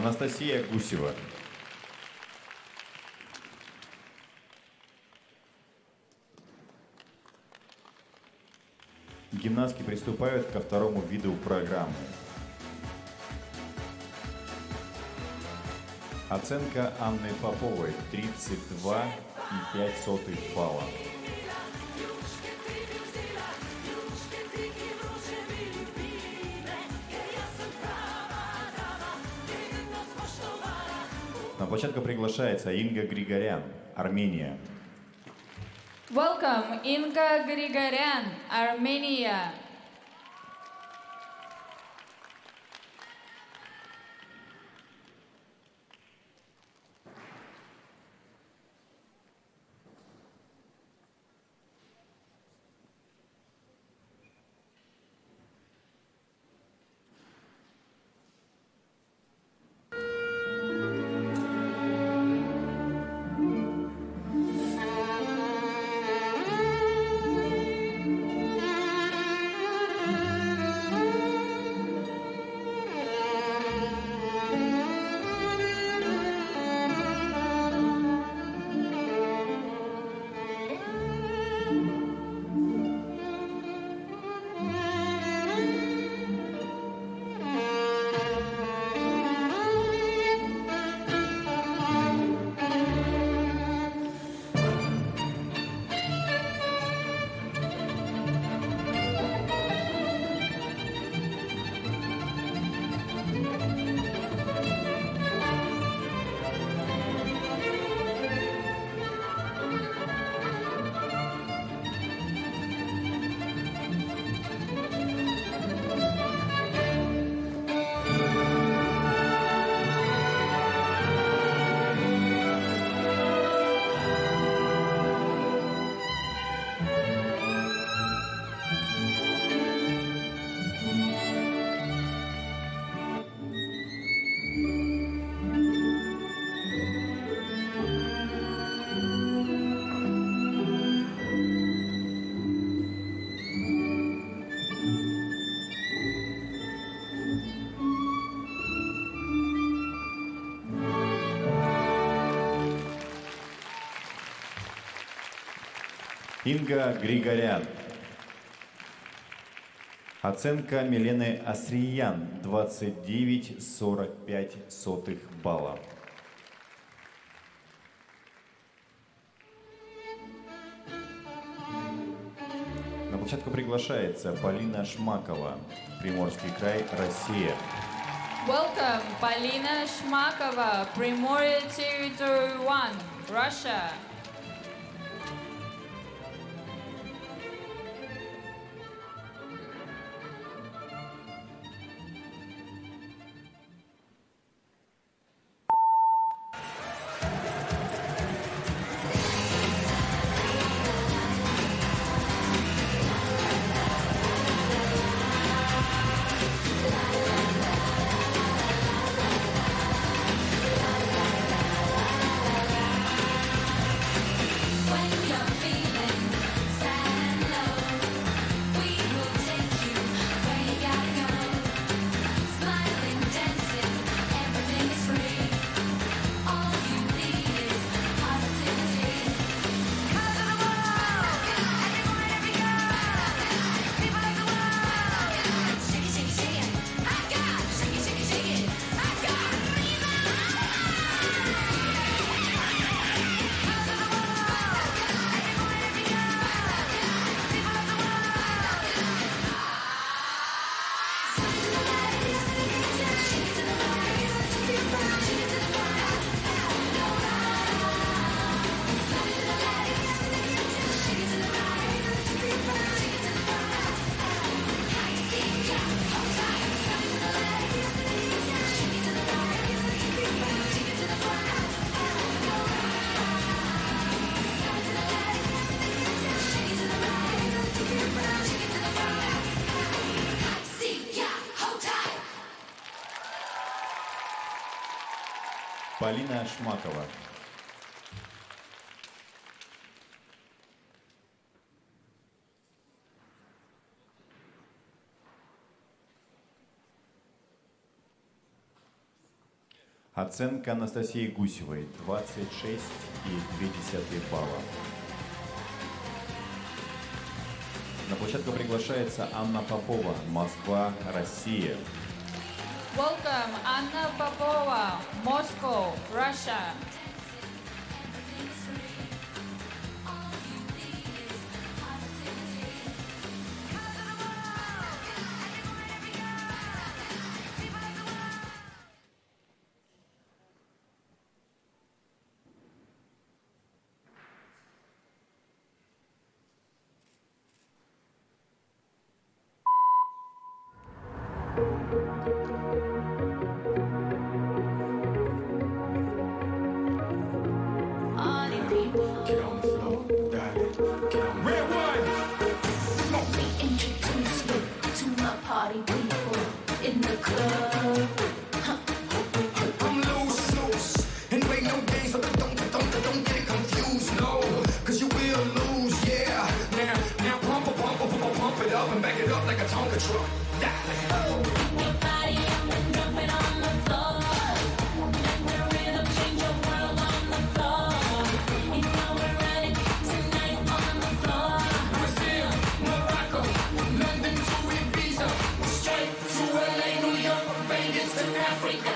Анастасия Гусева. Гимнастки приступают ко второму виду программы. Оценка Анны Поповой 32,5 балла. На площадку приглашается Инга Григорян, Армения. Welcome, Inga Grigoryan, Armenia. Инга Григорян. Оценка Милены Асриян 29,45 балла. На площадку приглашается Полина Шмакова, Приморский край, Россия. Welcome, Polina Shmakova, Primorye Territory 1, Russia. Полина Шмакова. Оценка Анастасии Гусевой 26,2 балла. На площадку приглашается Анна Попова, Москва, Россия. Welcome, Anna Popova, Moscow, Russia. Party people, Get on the floor, darling. Get on. Red one. let me introduce you to my party people in the club. I'm loose, and make no games, so don't get it confused, no, cause you will lose, yeah. Now pump it up and back it up like a Tonka truck. Your body up and drop it on the floor. Let the rhythm change your world on the floor. You know we're ready tonight on the floor. Brazil, Morocco, London to Ibiza, straight to LA, New York, Vegas to Africa.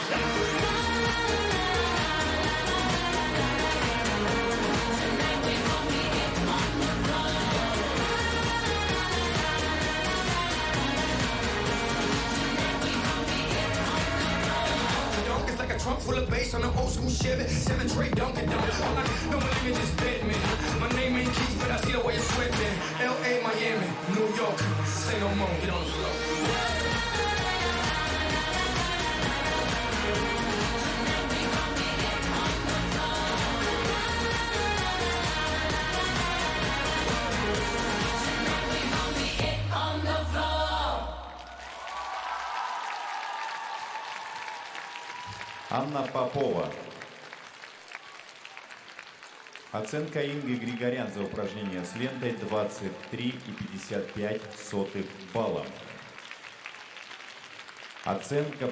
Dunk is like a trunk full of bass on an old school Chevy, 7 tray Dunkin' Donuts. All I know my name is just Batman. My name ain't Keith, but I see the way it's sweating. L.A., Miami, New York, say no more, get on the floor. On the floor. Анна Попова. Оценка Инги Григорян за упражнение с лентой 23,55 балла. Оценка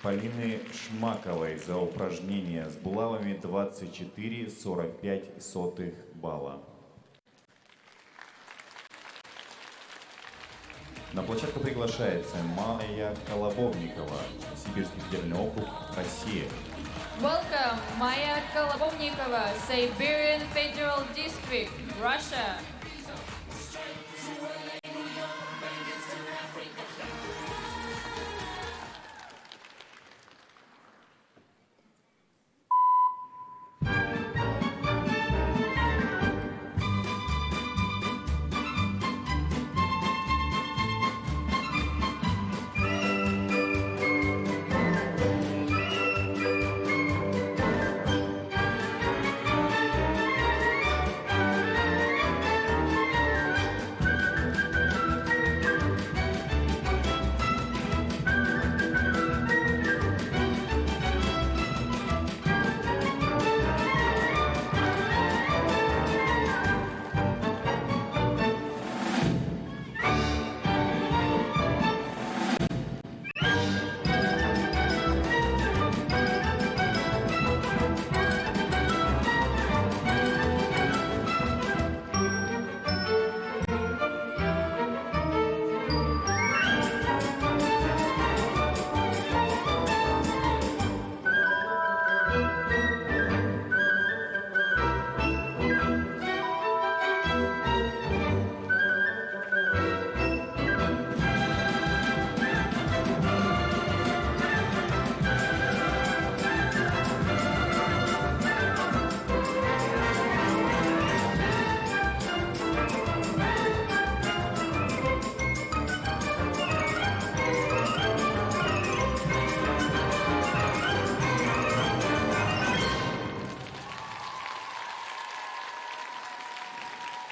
Полины Шмаковой за упражнение с булавами 24,45 балла. На площадку приглашается Майя Колобовникова, Сибирский федеральный округ, Россия. Welcome, Maya Kolobovnikova, Siberian Federal District, Russia.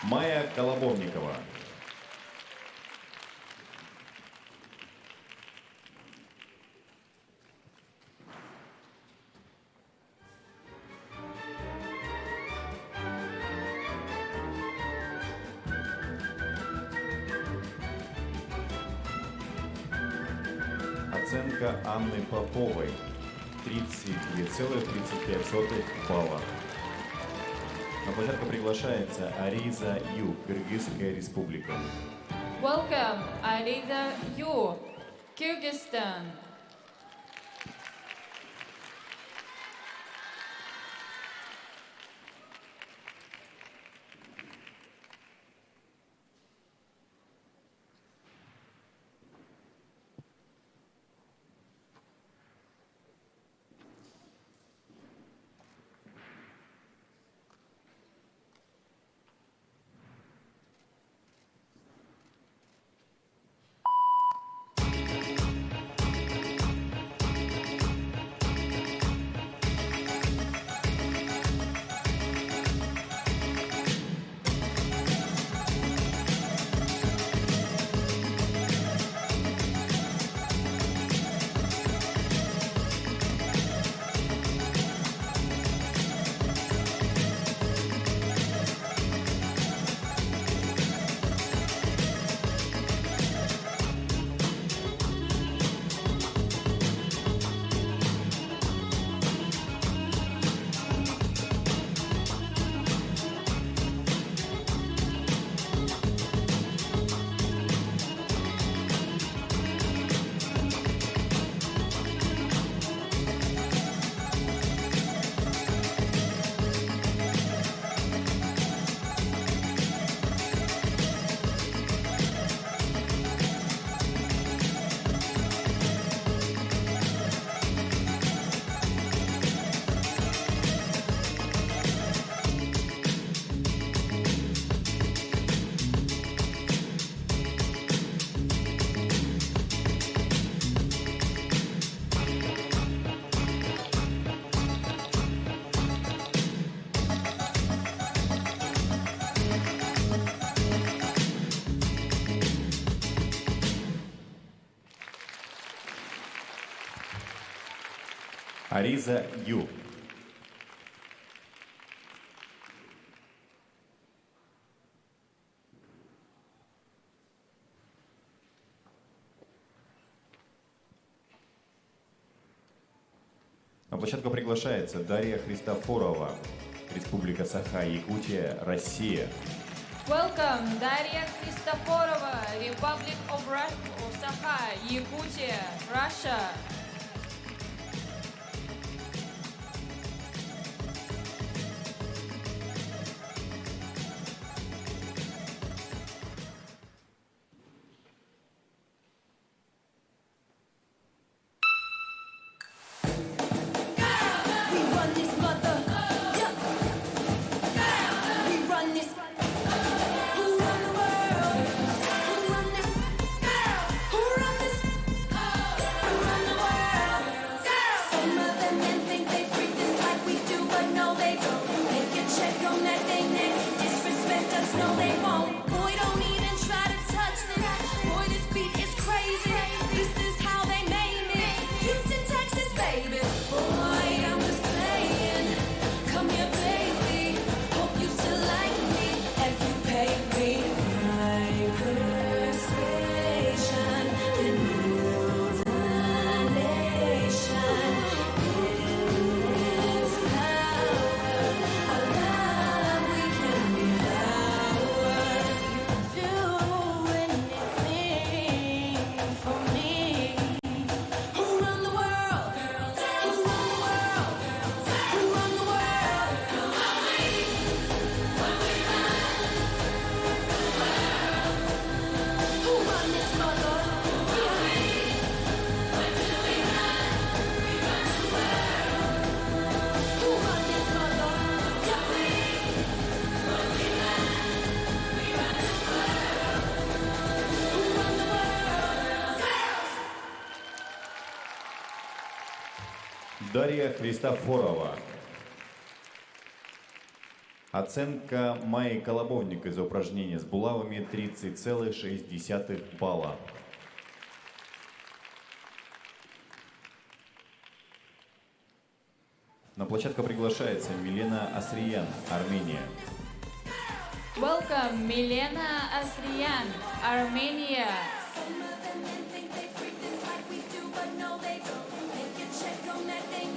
Майя Колобовникова. Оценка Анны Поповой 32,35 балла. На площадку приглашается Ариза Ю, Кыргызская республика. Welcome, Arida Yu, Kyrgyzstan. Ариза Ю. На площадку приглашается Дарья Христофорова, Республика Саха-Якутия, Россия. Welcome, Daria Kristoforova, Republic of Sakha, Yakutia, Russia. Дарья Христофорова. Оценка Майи Колобовник из упражнения с булавами 30,6 балла. На площадку приглашается Милена Асриян, Армения. Welcome, Milena Asriyan, Armenia. Some of them men think they freak this like we do, but no, they don't. They can check on that thing.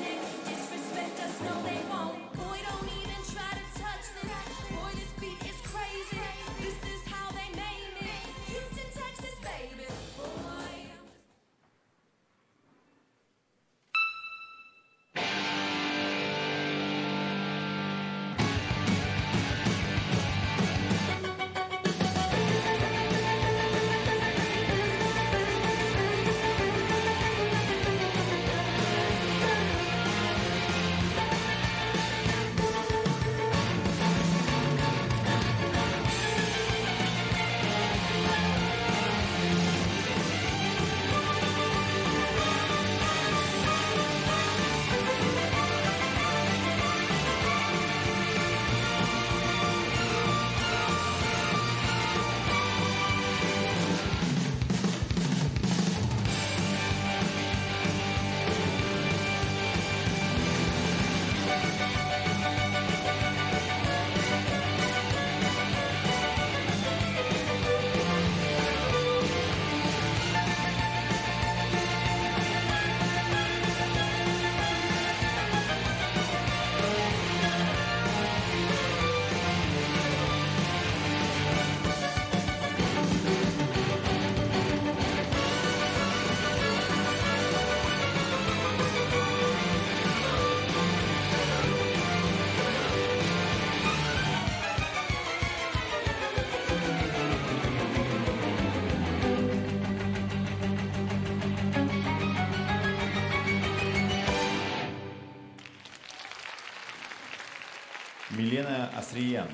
Милена Асриян.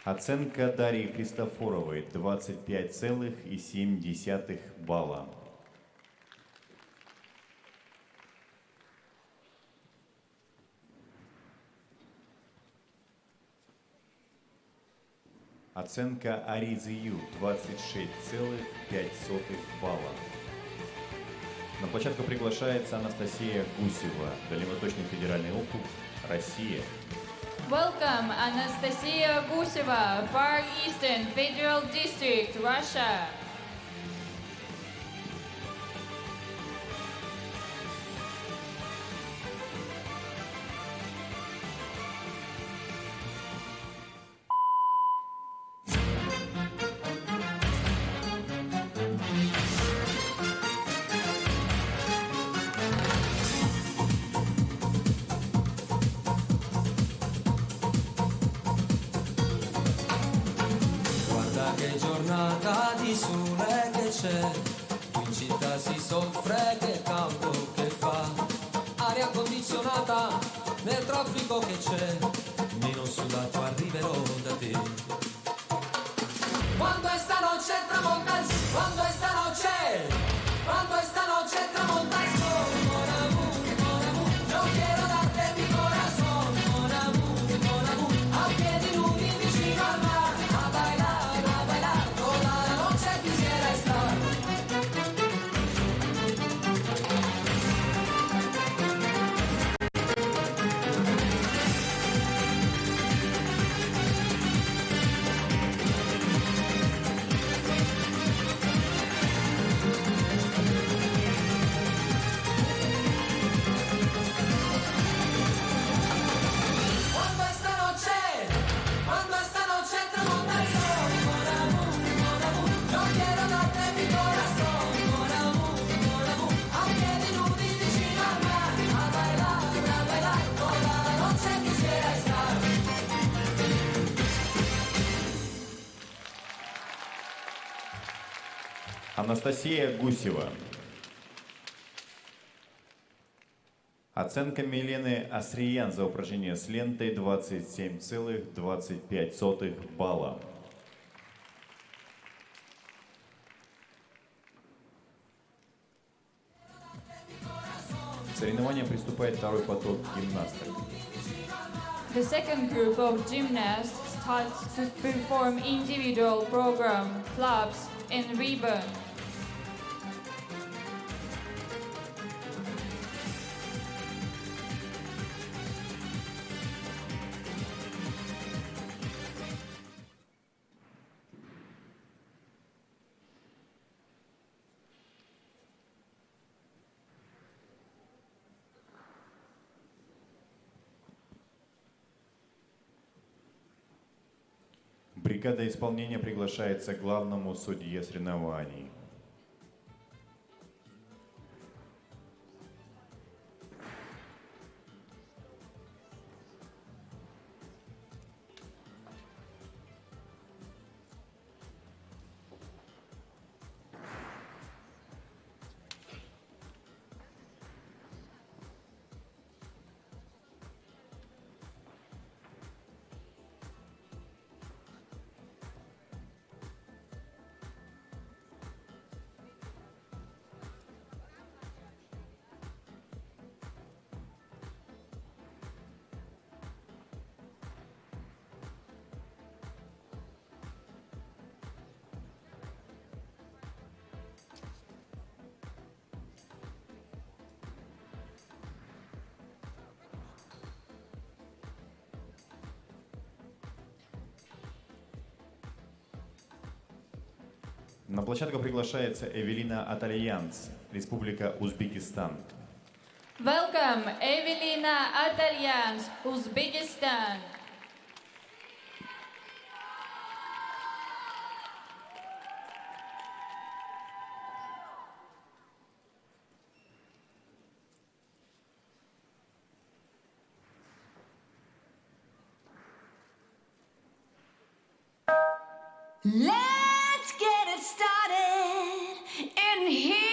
Оценка Дарьи Христофоровой 25,7 балла. Оценка Аризы Ю 26,5 балла. На площадку приглашается Анастасия Гусева, Дальневосточный федеральный округ, Россия. Welcome, Anastasia Guseva, Far Eastern Federal District, Russia. Guarda che giornata di sole che c'è, qui in città si soffre, che caldo che fa, aria condizionata nel traffico che c'è, meno sudato arriverò da te. Quando esta noche tramonta il sole, quando esta noche tramonta il sole, mon amour, yo quiero darte mi corazón, mon amour, a piedi nudi vicino al mar, a bailar, toda la noche quisiera estar. Quando esta noche tramonta el sol, mon amour, yo quiero darte mi corazón, mon amour, a piedi nudi vicino al mar, a bailar, toda la noche quisiera estar. Анастасия Гусева. Оценка Милены Асриян за упражнение с лентой 27,25 балла. В соревнования приступает второй поток гимнасток. The second group of gymnasts starts to perform individual program, flaps, and ribbon. Бригада исполнения приглашается к главному судье соревнований. На площадку приглашается Эвелина Атальянц, Республика Узбекистан. Welcome, Evelina Atalyans, Uzbekistan. Let's get it started in here.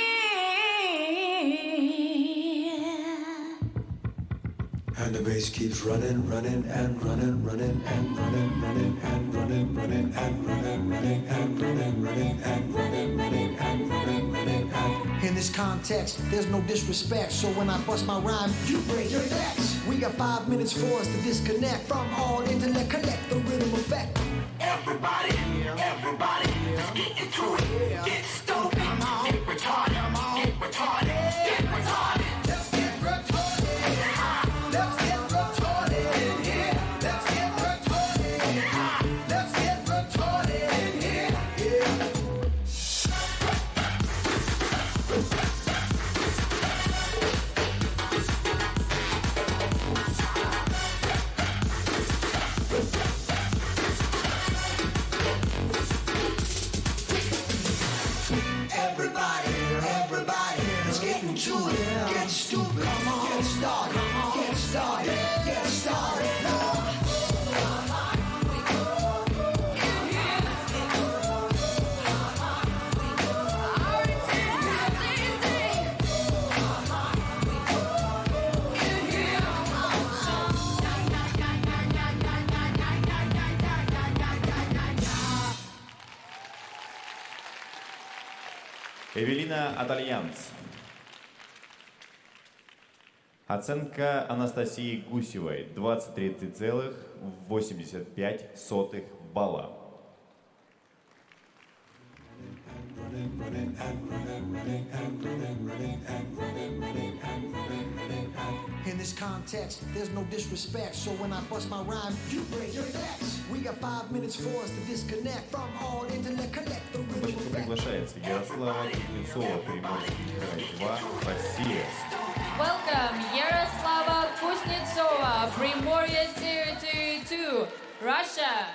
And the the bass keeps running, running and running, running and running, running and running, running and running, running and running, running and running, running and running, running and. In this context, there's no disrespect, so when I bust my rhyme, you break your necks. We got 5 minutes for us to disconnect from all intellect, collect the rhythm effect. Everybody, everybody, let's get into it. Get stupid, get retarded, get retarded, get retarded. Let's get retarded. Let's get retarded in here. Let's get retarded. Let's get retarded in here. Yeah. Everybody, everybody, let's get into it. Get stupid, get started, get started, get started. Эвелина от Альянс. Оценка Анастасии Гусевой 23,85 балла. In this context, there's no disrespect, so when I bust my rhyme, you break your necks. We got 5 minutes for us to disconnect from all intellect, collect the rhythm Почетно effect. приглашается Ярослава Кузнецова, Приморский край 2, Россия. Welcome, Yaroslava Kuznetsova, Primorye Territory 2, Russia.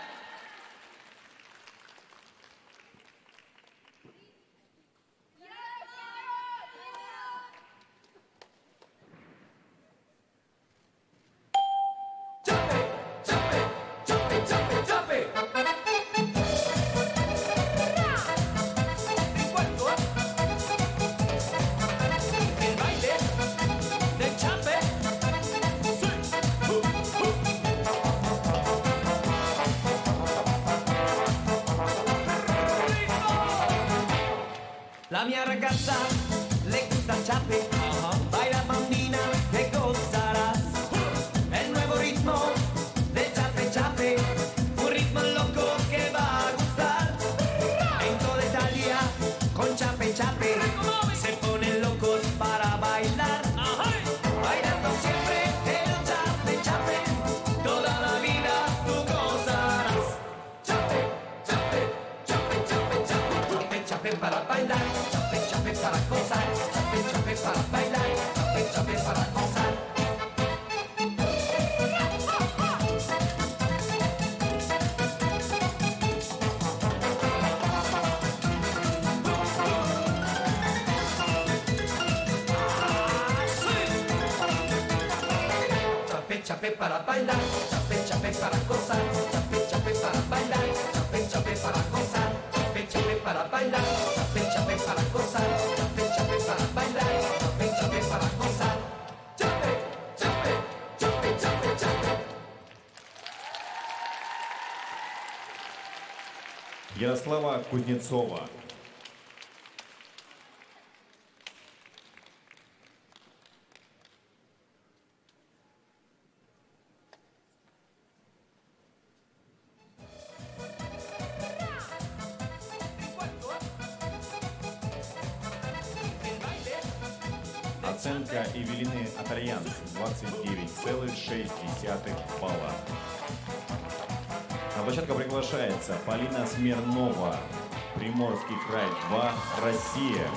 La mia ragazza le gusta el chape, baila bambina que gozarás. El nuevo ritmo de chape chape, un ritmo loco que va a gustar. En toda Italia con chape chape se ponen locos para bailar. Bailando siempre el chape chape, toda la vida tú gozarás. Chape chape chape chape chape, chape chape para bailar. Chape para gozar, chape para bailar, chape para gozar. Chape para bailar, chape para gozar, chape para bailar, chape para gozar, chape para bailar, chape para gozar, chape para bailar, chape para gozar. Chape, chape, chape, chape, chape. Ярослава Кузнецова. Оценка Эвелины от Альянс 29,6 балла. На площадку приглашается Полина Смирнова, Приморский край 2, Россия.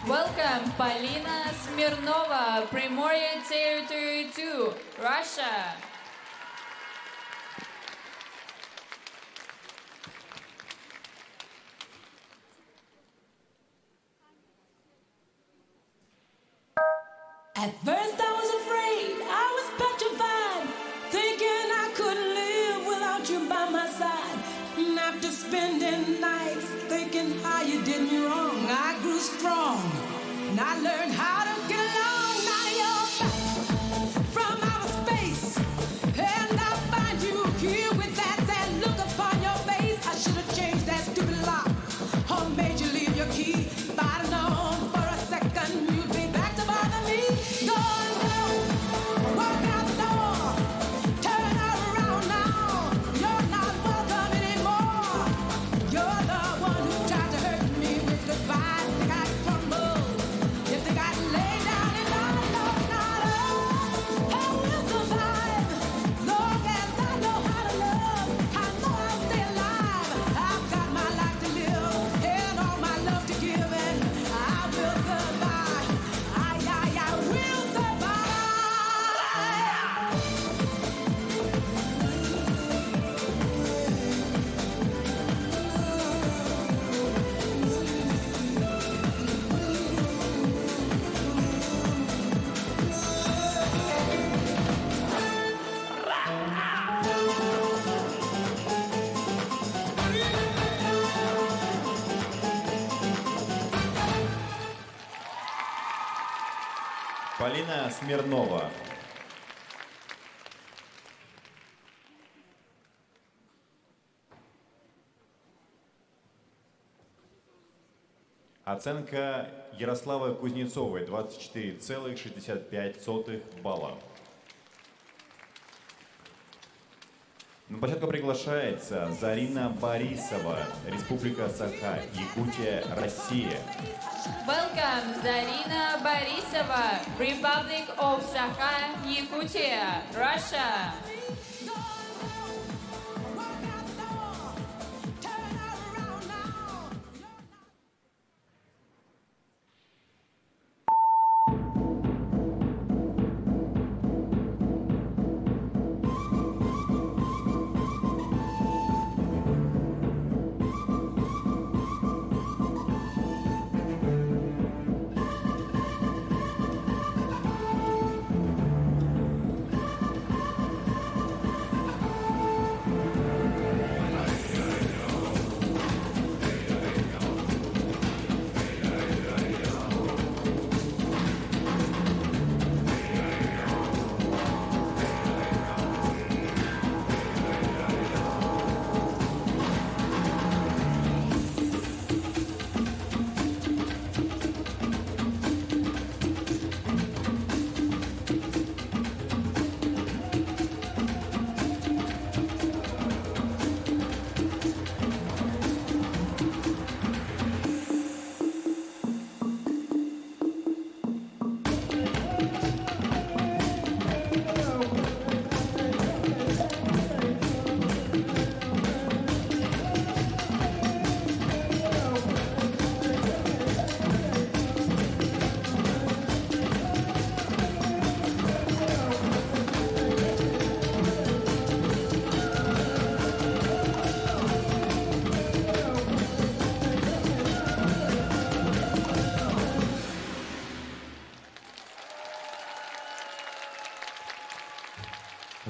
Welcome, Polina Smirnova, Primorye Territory 2, Russia. At first I was afraid, I was petrified, thinking I couldn't live without you by my side. And after spending nights thinking how you did me wrong, I grew strong and I learned how to get along. Now you're back from outer space, Полина Смирнова. Оценка Ярославы Кузнецовой 24,65 балла. На площадку приглашается Зарина Борисова, Республика Саха, Якутия, Россия. Welcome, Zarina Borisova, Republic of Sakha, Yakutia, Russia.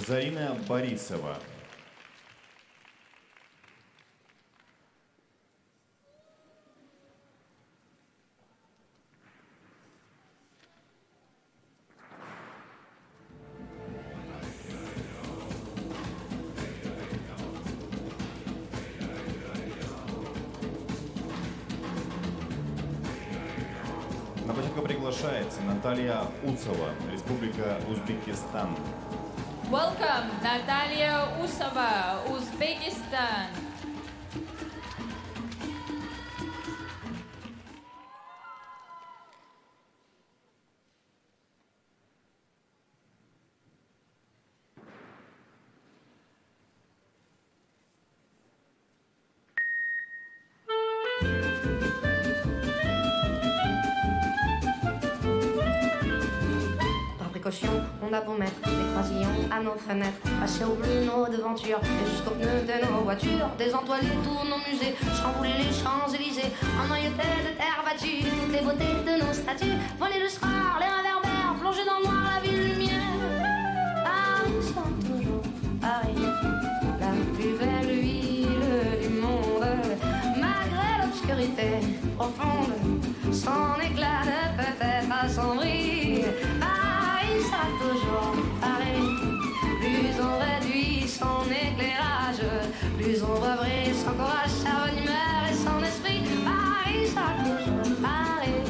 Зарина Борисова. На площадку приглашается Наталья Уцова, Республика Узбекистан. Welcome, Natalia Usova, Uzbekistan. Par précaution, on a beau mettre des croisillons à nos fenêtres, passer au bleu nos devantures et jusqu'aux pneus de nos voitures, désentoiler tous nos musées, chambouler les Champs-Élysées, emmailloter de terre battue toutes les beautés de nos statues, voler le soir, les réverbères, plonger dans le noir la ville lumière. Paris sera toujours Paris, la plus belle ville du monde, malgré l'obscurité profonde, son éclat ne peut être assombri. Paris sera toujours Paris, plus on réduit son éclairage, plus on rebrise son courage, sa bonne humeur et son esprit. Paris sera toujours Paris.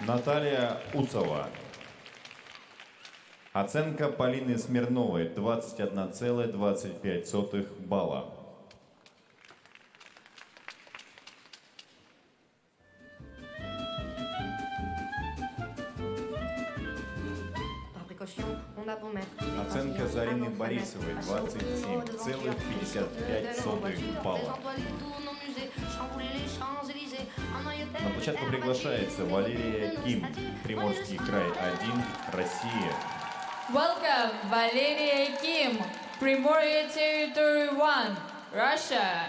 Наталья Уцова. Оценка Полины Смирновой 21,25 балла. Алины Борисовой 27,55 балла. На площадку приглашается Валерия Ким, Приморский край 1, Россия. Welcome, Valeria Kim, Primorye Territory 1, Russia.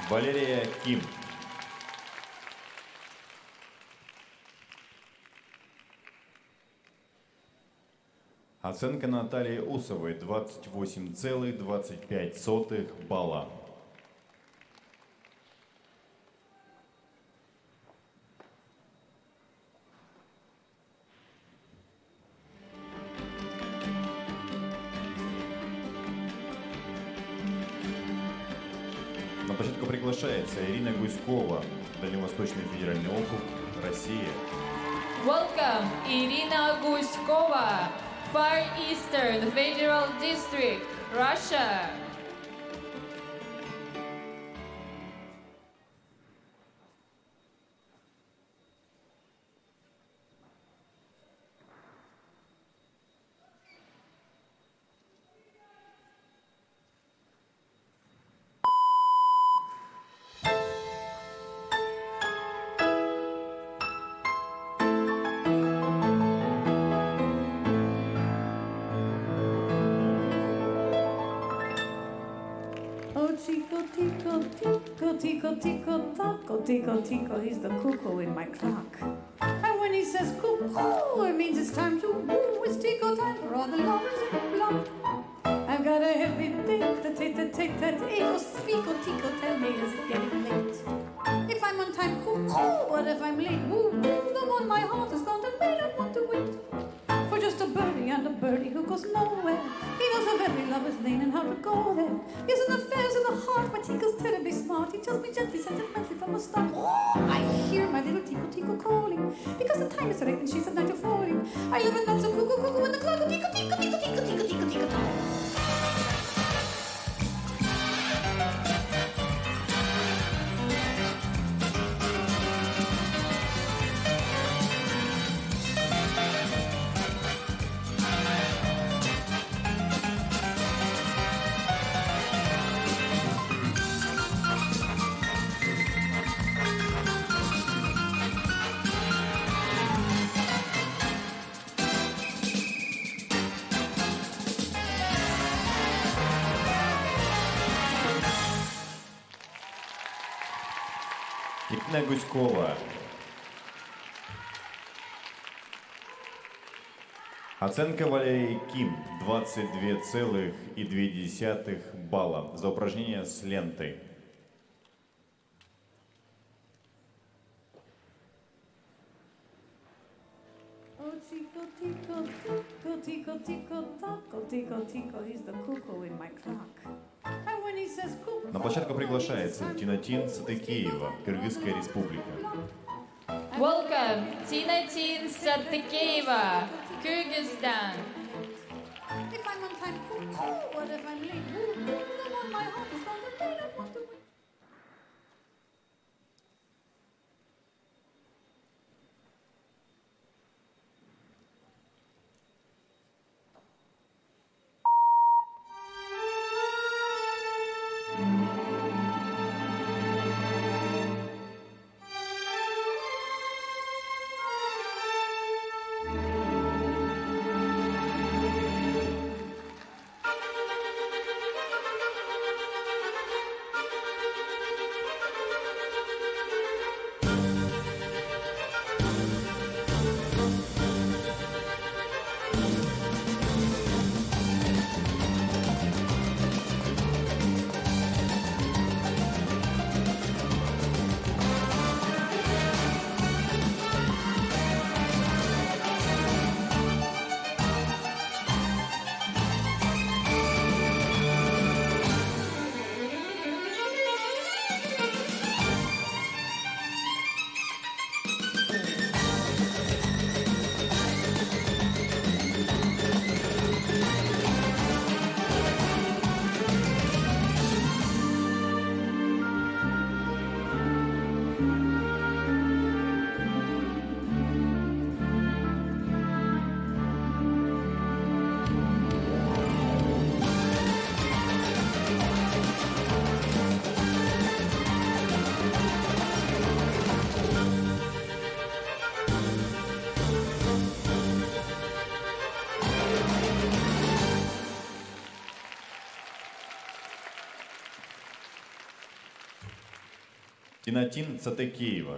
Валерия Ким. Оценка Натальи Усовой 28,25 балла. На площадку приглашается Ирина Гуськова, Дальневосточный федеральный округ, Россия. Welcome, Irina Guskova, Far Eastern Federal District, Russia. Tico, tico, tico, tico, tico, taco, tico, tico, he's the cuckoo in my clock. And when he says cuckoo, it means it's time to woo. It's tico time for all the lovers in the block. I've got a heavy date, that ego, spico, tico, tell me, is it getting late? If I'm on time, cuckoo, what if I'm late? Woo, woo, the one my heart has gone to, may not want to wait. For just a birdie and a birdie who goes nowhere. He knows of every lover's lane and how to go there. Yes, in affairs of the heart, my Tico's terribly smart. He tells me gently, sentimentally from the start. Oh, I hear my little Tico, Tico calling. Because the time is right and she's at night falling. I live in lots of cuckoo, cuckoo, and the clock, Tico, Tico, Tico, Tico, Tico, Tico, Tico, Tico. Ирина Гуськова. Оценка Валерии Ким 22,2 балла за упражнение с лентой. Tico, tico, tico, tico, tico, taco, tico, tico, he's the cuckoo in my clock. And when he says cuckoo, На площадку приглашается Тинатин Сатыкеева, Кыргызская республика. Welcome, Tinatin Satikeva, Kyrgyzstan. If I'm on time, cool. What if I'm late? Come on, my heart is on the beat. I want to win. Тинатин Цатыкеева.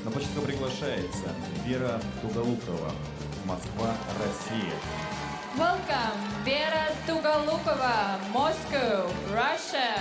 На площадку приглашается Вера Туголукова, Москва, Россия. Welcome, Vera Tugalukova, Moscow, Russia.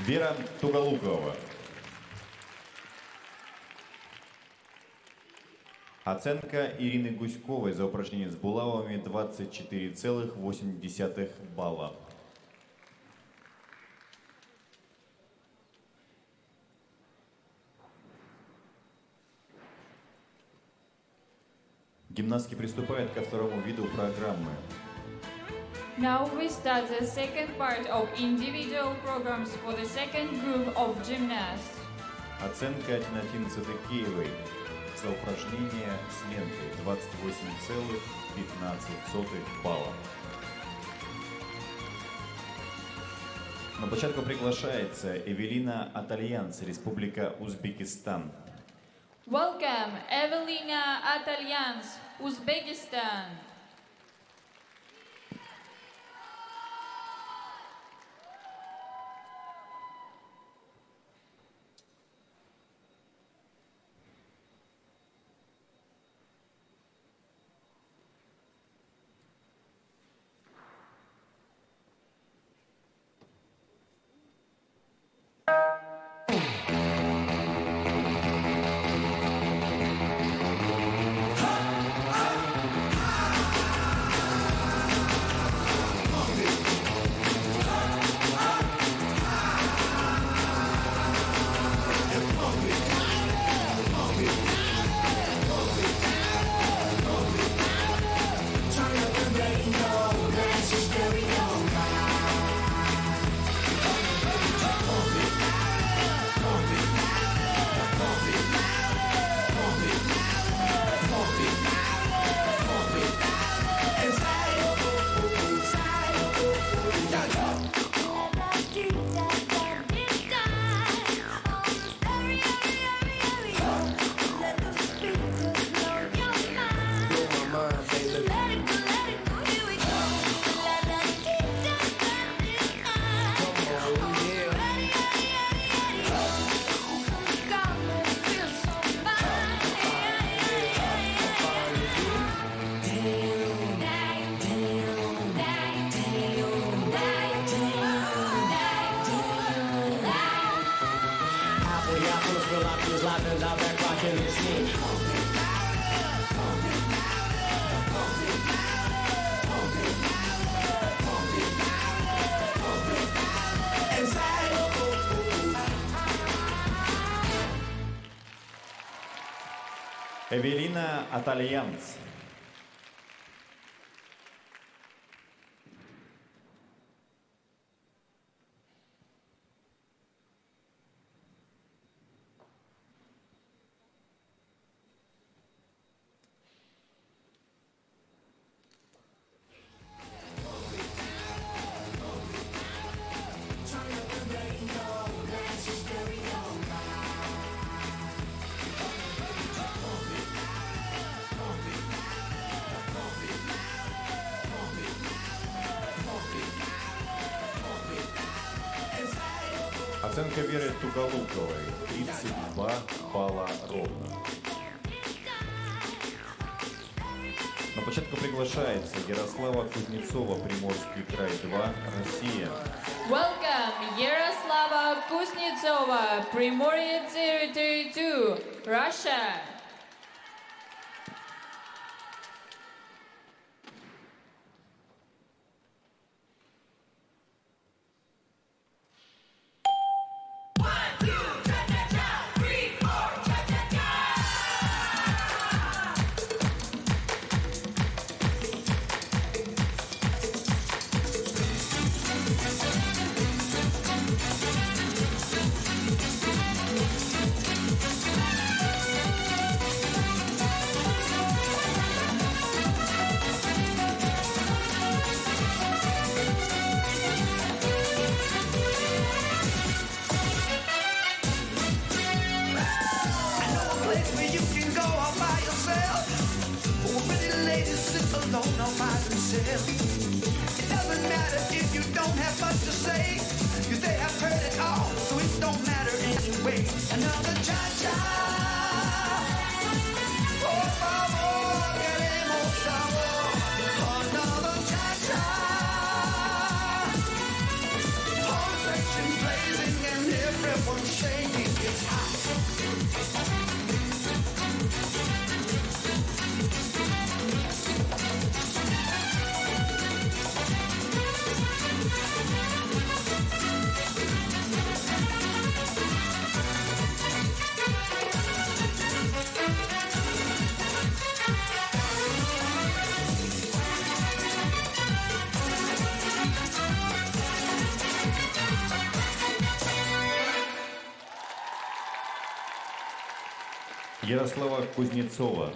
Вера Туголукова. Оценка Ирины Гуськовой за упражнение с булавами 24,8 балла. Гимнастки приступают ко второму виду программы. Now we start the second part of individual programs for the second group of gymnasts. Оценка Тинатин Цатыкеевой за упражнение с лентой 28,8 балла. На площадку приглашается Эвелина Атальянс, Республика Узбекистан. Welcome, Evelina Atalyans, Uzbekistan. Эвелина Атальянс. Оценка Веры Туголуковой 32 балла ровно. На площадку приглашается Ярослава Кузнецова, Приморский край 2, Россия. Welcome, Yaroslava Kuznetsova, Primorye Territory 2, Russia. It doesn't matter if you don't have much to say. You say I've heard it all, so it don't matter anyway. Another cha-cha. Por favor, queremos sabor. Another cha-cha. Whole section blazing and everyone shaking. It's hot. Ярослава Кузнецова,